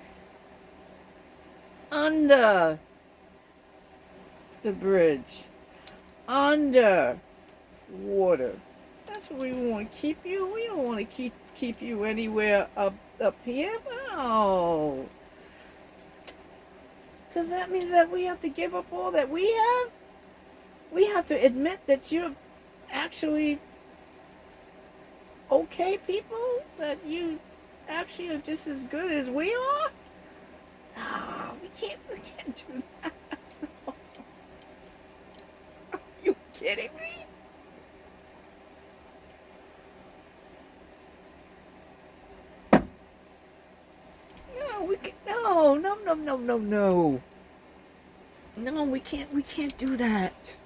under the bridge, under water. That's where we want to keep you. We don't want to keep you anywhere up here. No. Because that means that we have to give up all that we have. We have to admit that you're actually okay people, that you actually are just as good as we are. No, we can't do that. Are you kidding me? No, we can, no. No, we can't do that.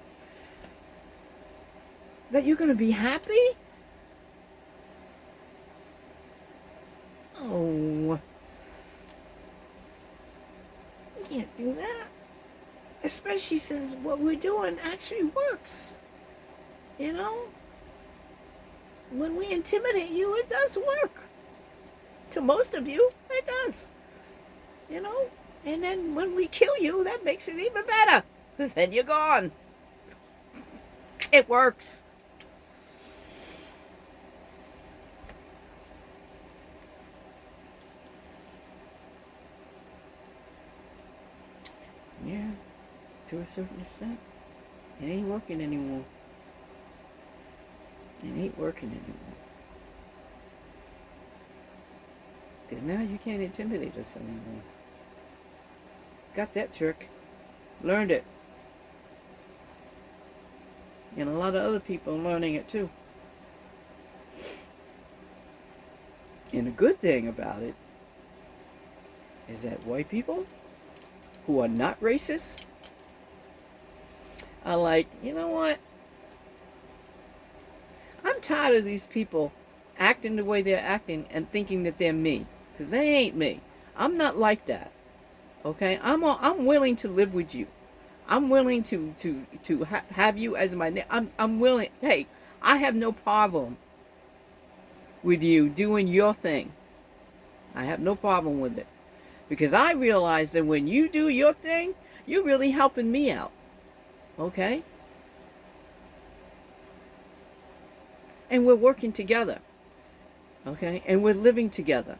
That you're gonna be happy? Oh, we can't do that. Especially since what we're doing actually works. When we intimidate you, it does work. To most of you, it does. You know? And then when we kill you, that makes it even better. Because then you're gone. It works. Yeah, to a certain extent. It ain't working anymore. It ain't working anymore. Because now you can't intimidate us anymore. Got that trick. Learned it. And a lot of other people are learning it too. And the good thing about it is that white people who are not racist are like, you know what? I'm tired of these people acting the way they're acting and thinking that they're me. Because they ain't me. I'm not like that. Okay? I'm willing to live with you. I'm willing to have you as my... I'm willing... Hey, I have no problem with you doing your thing. I have no problem with it. Because I realize that when you do your thing, you're really helping me out. Okay? And we're working together. Okay? And we're living together.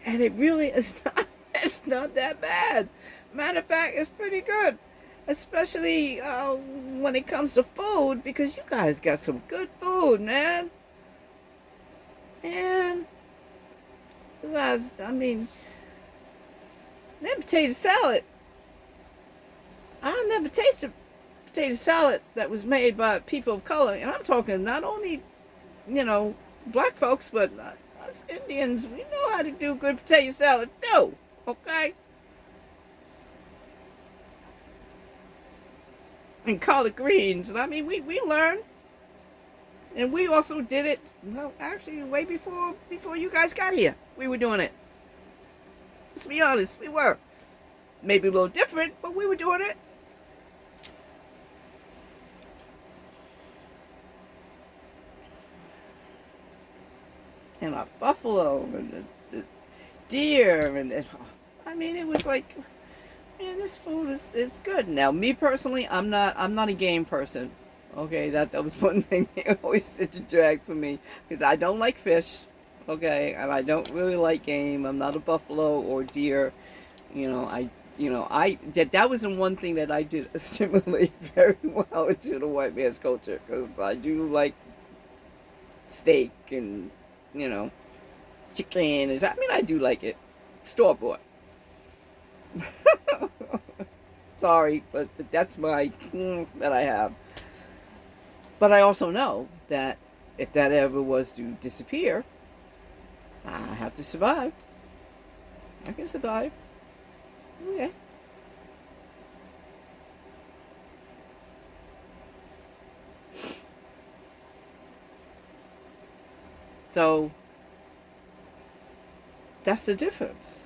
And it really is not, it's not that bad. Matter of fact, it's pretty good. Especially when it comes to food, because you guys got some good food, man. And you guys, I mean, that potato salad. I never tasted potato salad that was made by people of color. And I'm talking not only, black folks, but us Indians, we know how to do good potato salad too. Okay? And collard greens. And I mean, we learned. And we also did it, well, actually, way before you guys got here. We were doing it. Let's be honest, we were. Maybe a little different, but we were doing it. And our buffalo and the deer I mean, it was like, man, this food is good. Now, me personally, I'm not a game person. Okay, that was one thing they always did to drag for me, because I don't like fish. Okay, and I don't really like game. I'm not a buffalo or deer. That was the one thing that I did assimilate very well into the white man's culture, because I do like steak and chicken. I do like it. Store bought. Sorry, but that's my that I have. But I also know that if that ever was to disappear, I have to survive. I can survive. Okay. So that's the difference.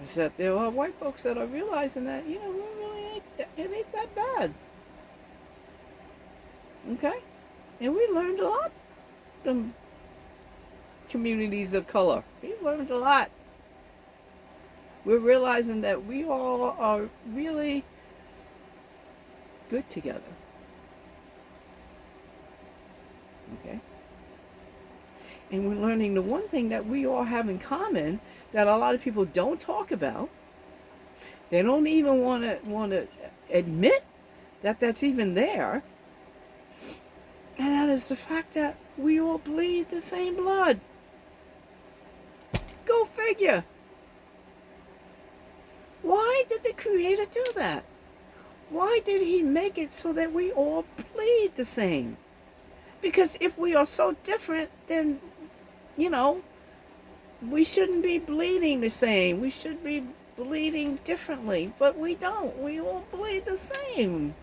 Is that there are white folks that are realizing that, we really it ain't that bad. Okay? And we learned a lot from communities of color. We learned a lot. We're realizing that we all are really good together. Okay? And we're learning the one thing that we all have in common that a lot of people don't talk about. They don't even want to admit that that's even there. And that is the fact that we all bleed the same blood. Go figure. Why did the Creator do that? Why did He make it so that we all bleed the same? Because if we are so different, then, we shouldn't be bleeding the same. We should be bleeding differently. But we don't. We all bleed the same.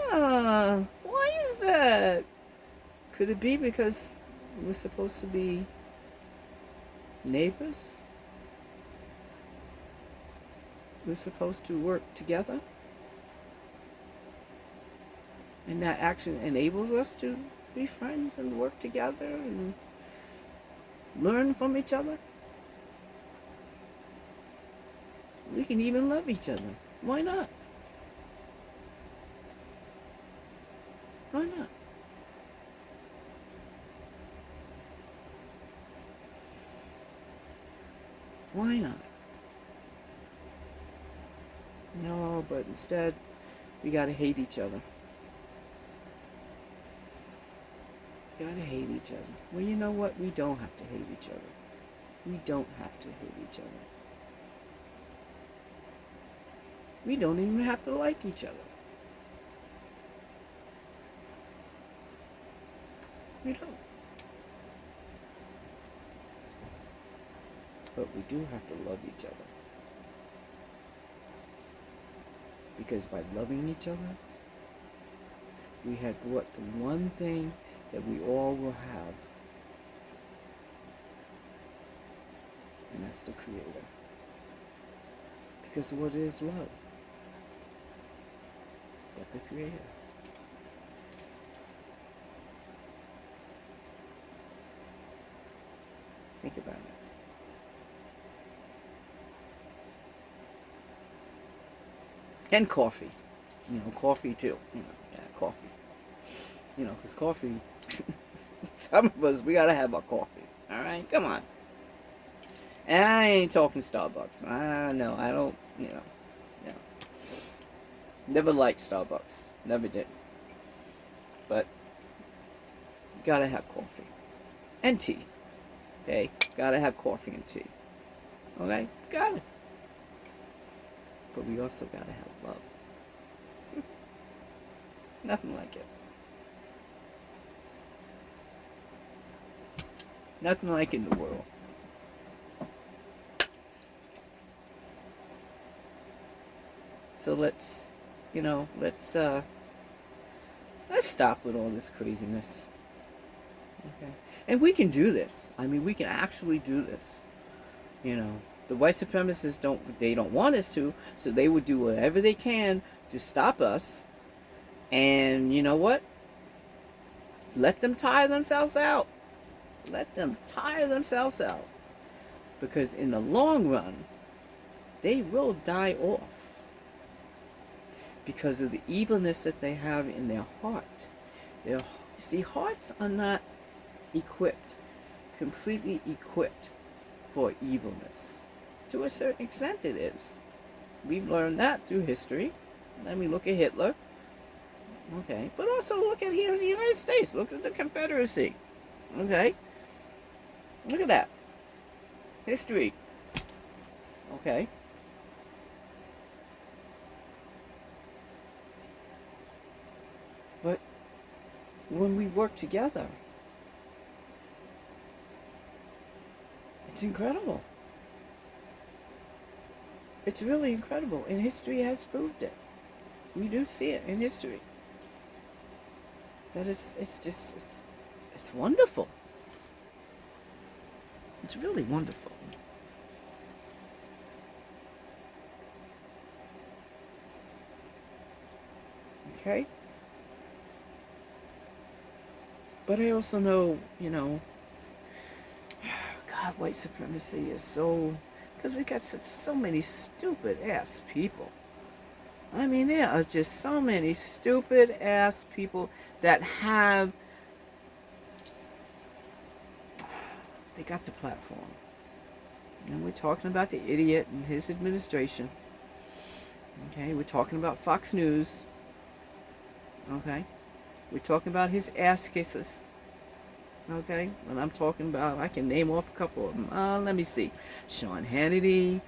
Why is that? Could it be because we're supposed to be neighbors? We're supposed to work together? And that action enables us to be friends and work together and learn from each other. We can even love each other. Why not? Why not? Why not? No, but instead, we gotta hate each other. We gotta hate each other. Well, you know what? We don't have to hate each other. We don't have to hate each other. We don't even have to like each other. We don't. But we do have to love each other. Because by loving each other, we have brought the one thing that we all will have. And that's the Creator. Because what is love? But the Creator. Think about it. And coffee. Coffee too. Coffee. Because coffee, some of us, we gotta have our coffee. Alright? Come on. And I ain't talking Starbucks. No, I don't, Never liked Starbucks. Never did. But, you gotta have coffee. And tea. Okay? Gotta have coffee and tea. Okay? Got it. But we also gotta have love. Nothing like it. Nothing like it in the world. So let's stop with all this craziness. Okay? And we can do this. I mean, we can actually do this. The white supremacists don't want us to, so they would do whatever they can to stop us. And you know what? Let them tire themselves out. Let them tire themselves out. Because in the long run, they will die off. Because of the evilness that they have in their heart. Hearts are not completely equipped for evilness. To a certain extent it is. We've learned that through history. Let me look at Hitler. Okay. But also look at here in the United States. Look at the Confederacy. Okay. Look at that. History. Okay. But when we work together, it's incredible. It's really incredible, and history has proved it. We do see it in history. That it's wonderful. It's really wonderful. Okay? But I also know, God, white supremacy is so... Because we got so many stupid ass people. I mean, there are just so many stupid ass people that have... They got the platform. And we're talking about the idiot and his administration. Okay, we're talking about Fox News. Okay? We're talking about his ass kisses. Okay? When I'm talking about, I can name off a couple of them. Let me see. Sean Hannity,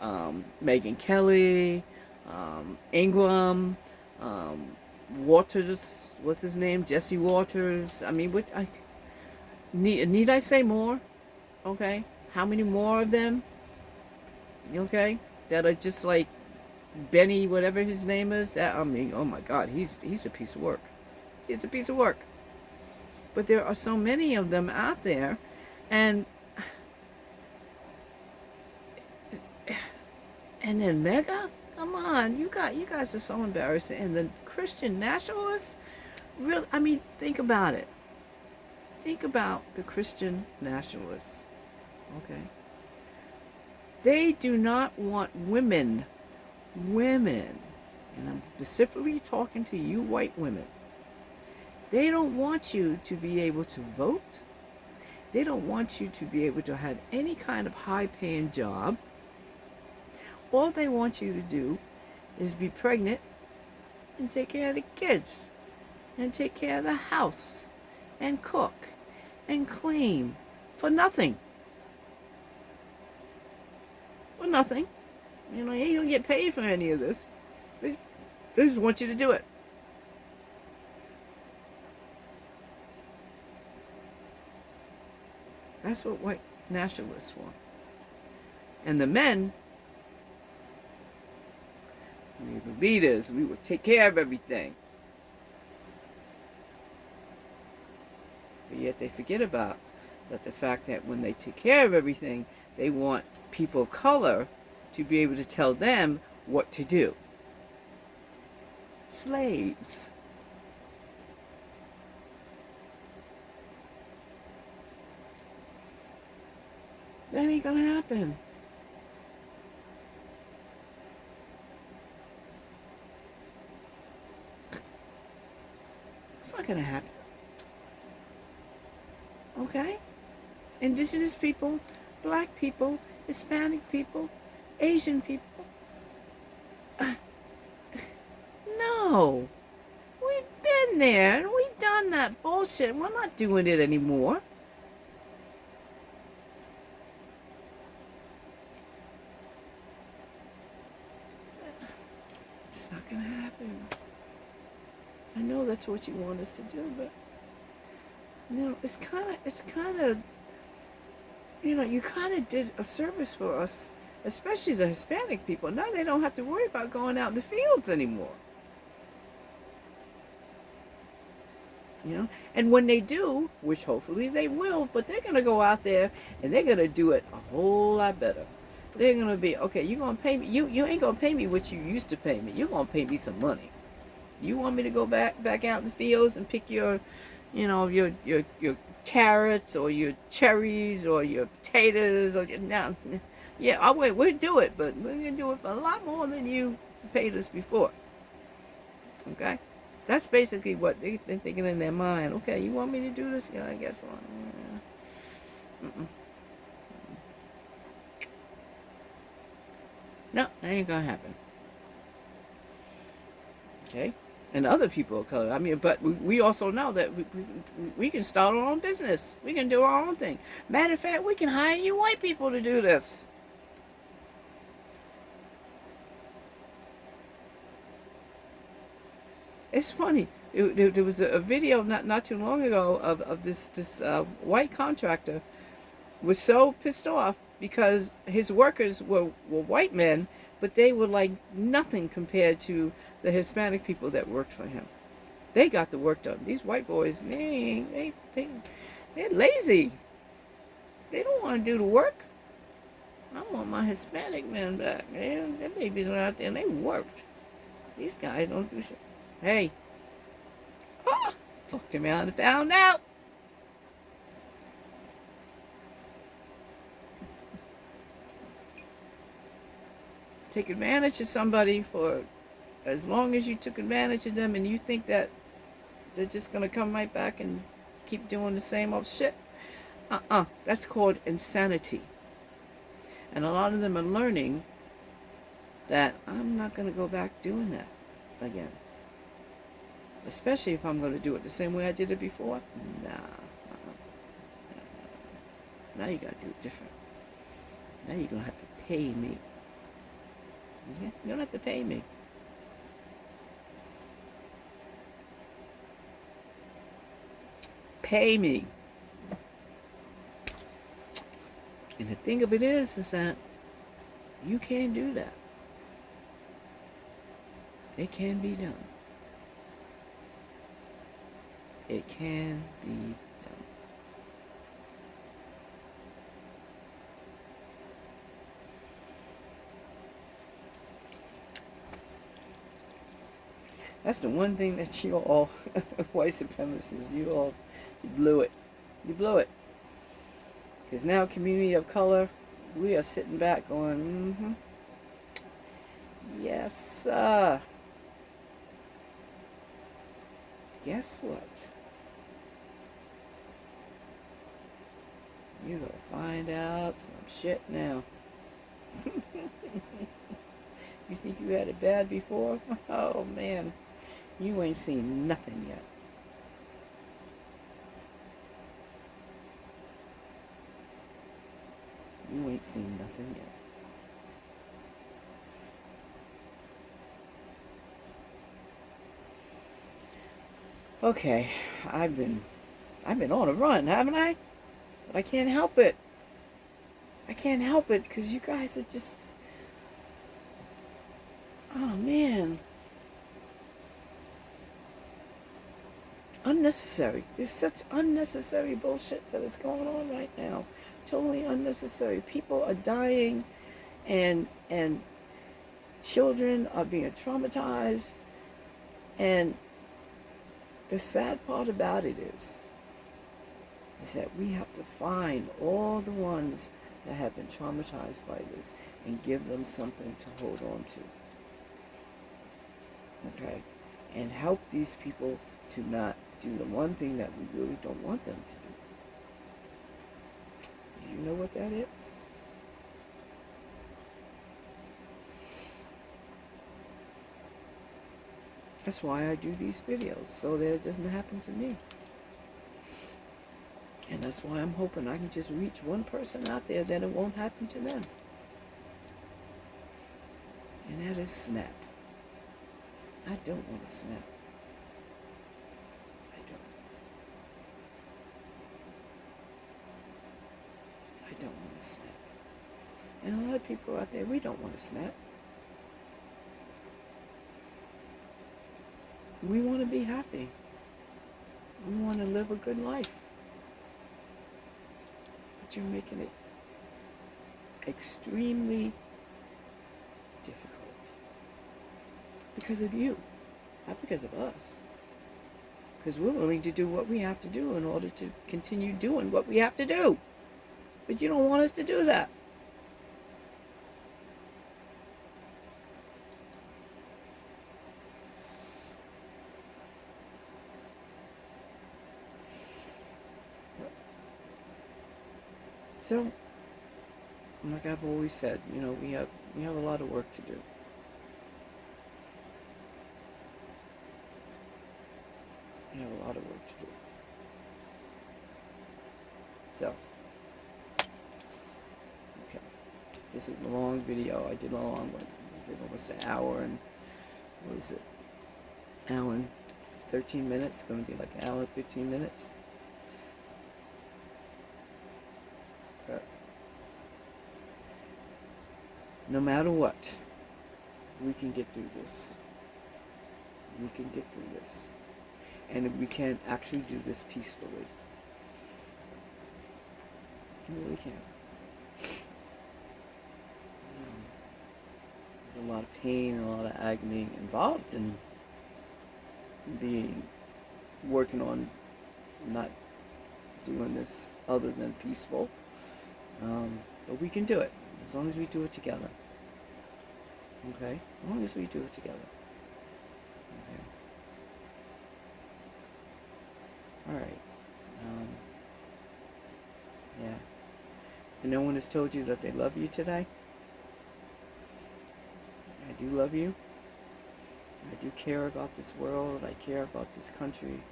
Megyn Kelly, Ingram, Waters, what's his name? Jesse Waters. I mean, need I say more? Okay? How many more of them? Okay? That are just like Benny, whatever his name is. I mean, oh my God, he's a piece of work. He's a piece of work. But there are so many of them out there, and then Mega, come on, you guys are so embarrassing. And the Christian nationalists, really, I mean, think about it. Think about the Christian nationalists. Okay? They do not want women, and I'm specifically talking to you white women. They don't want you to be able to vote. They don't want you to be able to have any kind of high paying job. All they want you to do is be pregnant and take care of the kids and take care of the house and cook and clean for nothing. For nothing. You know, you don't get paid for any of this. They just want you to do it. That's what white nationalists want. And the men, the leaders, we will take care of everything. But yet they forget about that the fact that when they take care of everything, they want people of color to be able to tell them what to do. Slaves. That ain't gonna happen. It's not gonna happen. Okay? Indigenous people, black people, Hispanic people, Asian people. No. We've been there and we've done that bullshit. We're not doing it anymore. It's not gonna happen. I know that's what you want us to do, but you know, it's kind of, you know, you kind of did a service for us, especially the Hispanic people. Now they don't have to worry about going out in the fields anymore. You know, and when they do, which hopefully they will, but they're gonna go out there and they're gonna do it a whole lot better. They're gonna be, okay, you're gonna pay me. You ain't gonna pay me what you used to pay me. You're gonna pay me some money. You want me to go back out in the fields and pick your, you know, your carrots or your cherries or your potatoes or your, now, yeah, we'll do it, but we're gonna do it for a lot more than you paid us before. Okay, that's basically what they're thinking in their mind. Okay, you want me to do this? Yeah, I guess so. Mm-mm. No, that ain't gonna happen. Okay, and other people of color. I mean, but we also know that we can start our own business. We can do our own thing. Matter of fact, we can hire you white people to do this. It's funny. There was a video not too long ago of this white contractor was so pissed off because his workers were white men, but they were like nothing compared to the Hispanic people that worked for him. They got the work done. These white boys, they're lazy. They don't want to do the work. I want my Hispanic men back, man. Their babies went out there and they worked. These guys don't do shit. Hey, fucked him out and found out. Take advantage of somebody for as long as you took advantage of them and you think that they're just going to come right back and keep doing the same old shit. That's called insanity. And a lot of them are learning that I'm not going to go back doing that again. Especially if I'm going to do it the same way I did it before. Nah. Now you got to do it different. Now you're going to have to pay me. Okay? You don't have to pay me. Pay me. And the thing of it is that you can't do that. It can be done. It can be done. That's the one thing that you all, white supremacists, you blew it. You blew it. Because now, community of color, we are sitting back going, yes, guess what? You're gonna find out some shit now. You think you had it bad before? Oh man, you ain't seen nothing yet. You ain't seen nothing yet. Okay, I've been on a run, haven't I? But I can't help it. I can't help it because you guys are just, oh man, unnecessary. There's such unnecessary bullshit that is going on right now. Totally unnecessary. People are dying, and children are being traumatized, and the sad part about it is that we have to find all the ones that have been traumatized by this and give them something to hold on to. Okay? And help these people to not do the one thing that we really don't want them to do. Do you know what that is? That's why I do these videos, so that it doesn't happen to me. And that's why I'm hoping I can just reach one person out there that it won't happen to them. And that is snap. I don't want to snap. I don't want to snap. And a lot of people out there, we don't want to snap. We want to be happy. We want to live a good life. But you're making it extremely difficult. Because of you, not because of us. Because we're willing to do what we have to do in order to continue doing what we have to do. But you don't want us to do that. So, like I've always said, we have a lot of work to do. We have a lot of work to do. So, okay, this is a long video. I did a long one. I did almost an hour and, what is it? Hour and 13 minutes. It's going to be like an hour and 15 minutes. But no matter what, we can get through this. We can get through this. And we can actually do this peacefully. We really can. There's a lot of pain, a lot of agony involved in working on not doing this other than peaceful. But we can do it as long as we do it together. Okay? As long as we do it together. Okay. Alright. Yeah. If no one has told you that they love you today, I do love you. I do care about this world. I care about this country.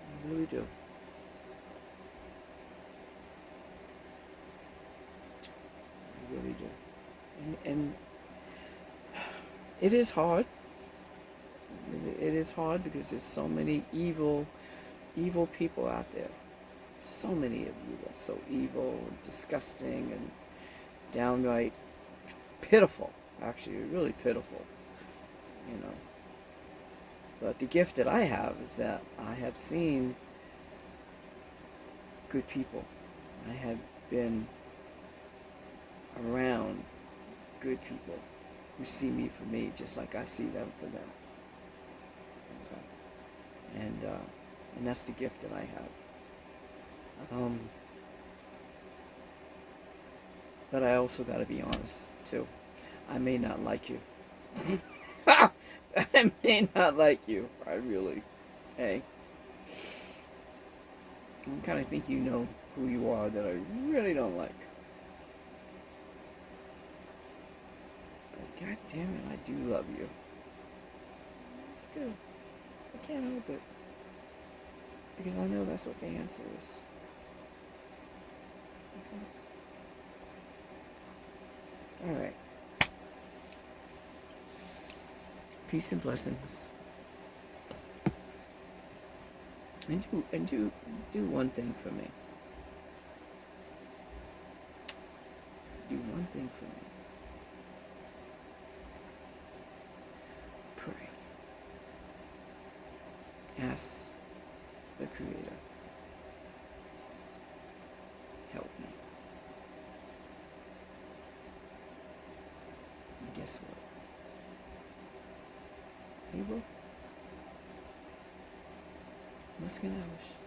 I really do. I really do. And it is hard. It is hard because there's so many evil people out there. So many of you are so evil and disgusting and downright pitiful. Actually, really pitiful. But the gift that I have is that I have seen good people. I have been around good people who see me for me just like I see them for them. Okay. And that's the gift that I have. Um, but I also got to be honest too. I may not like you. I may not like you. I really. Hey, I kind of think you know who you are that I really don't like. But god damn it, I do love you. I do. I can't help it. Because I know that's what the answer is. Okay. Alright. Peace and blessings. And do one thing for me. Do one thing for me. Pray. Ask the Creator. Help me. And guess what? He will. Mas que não.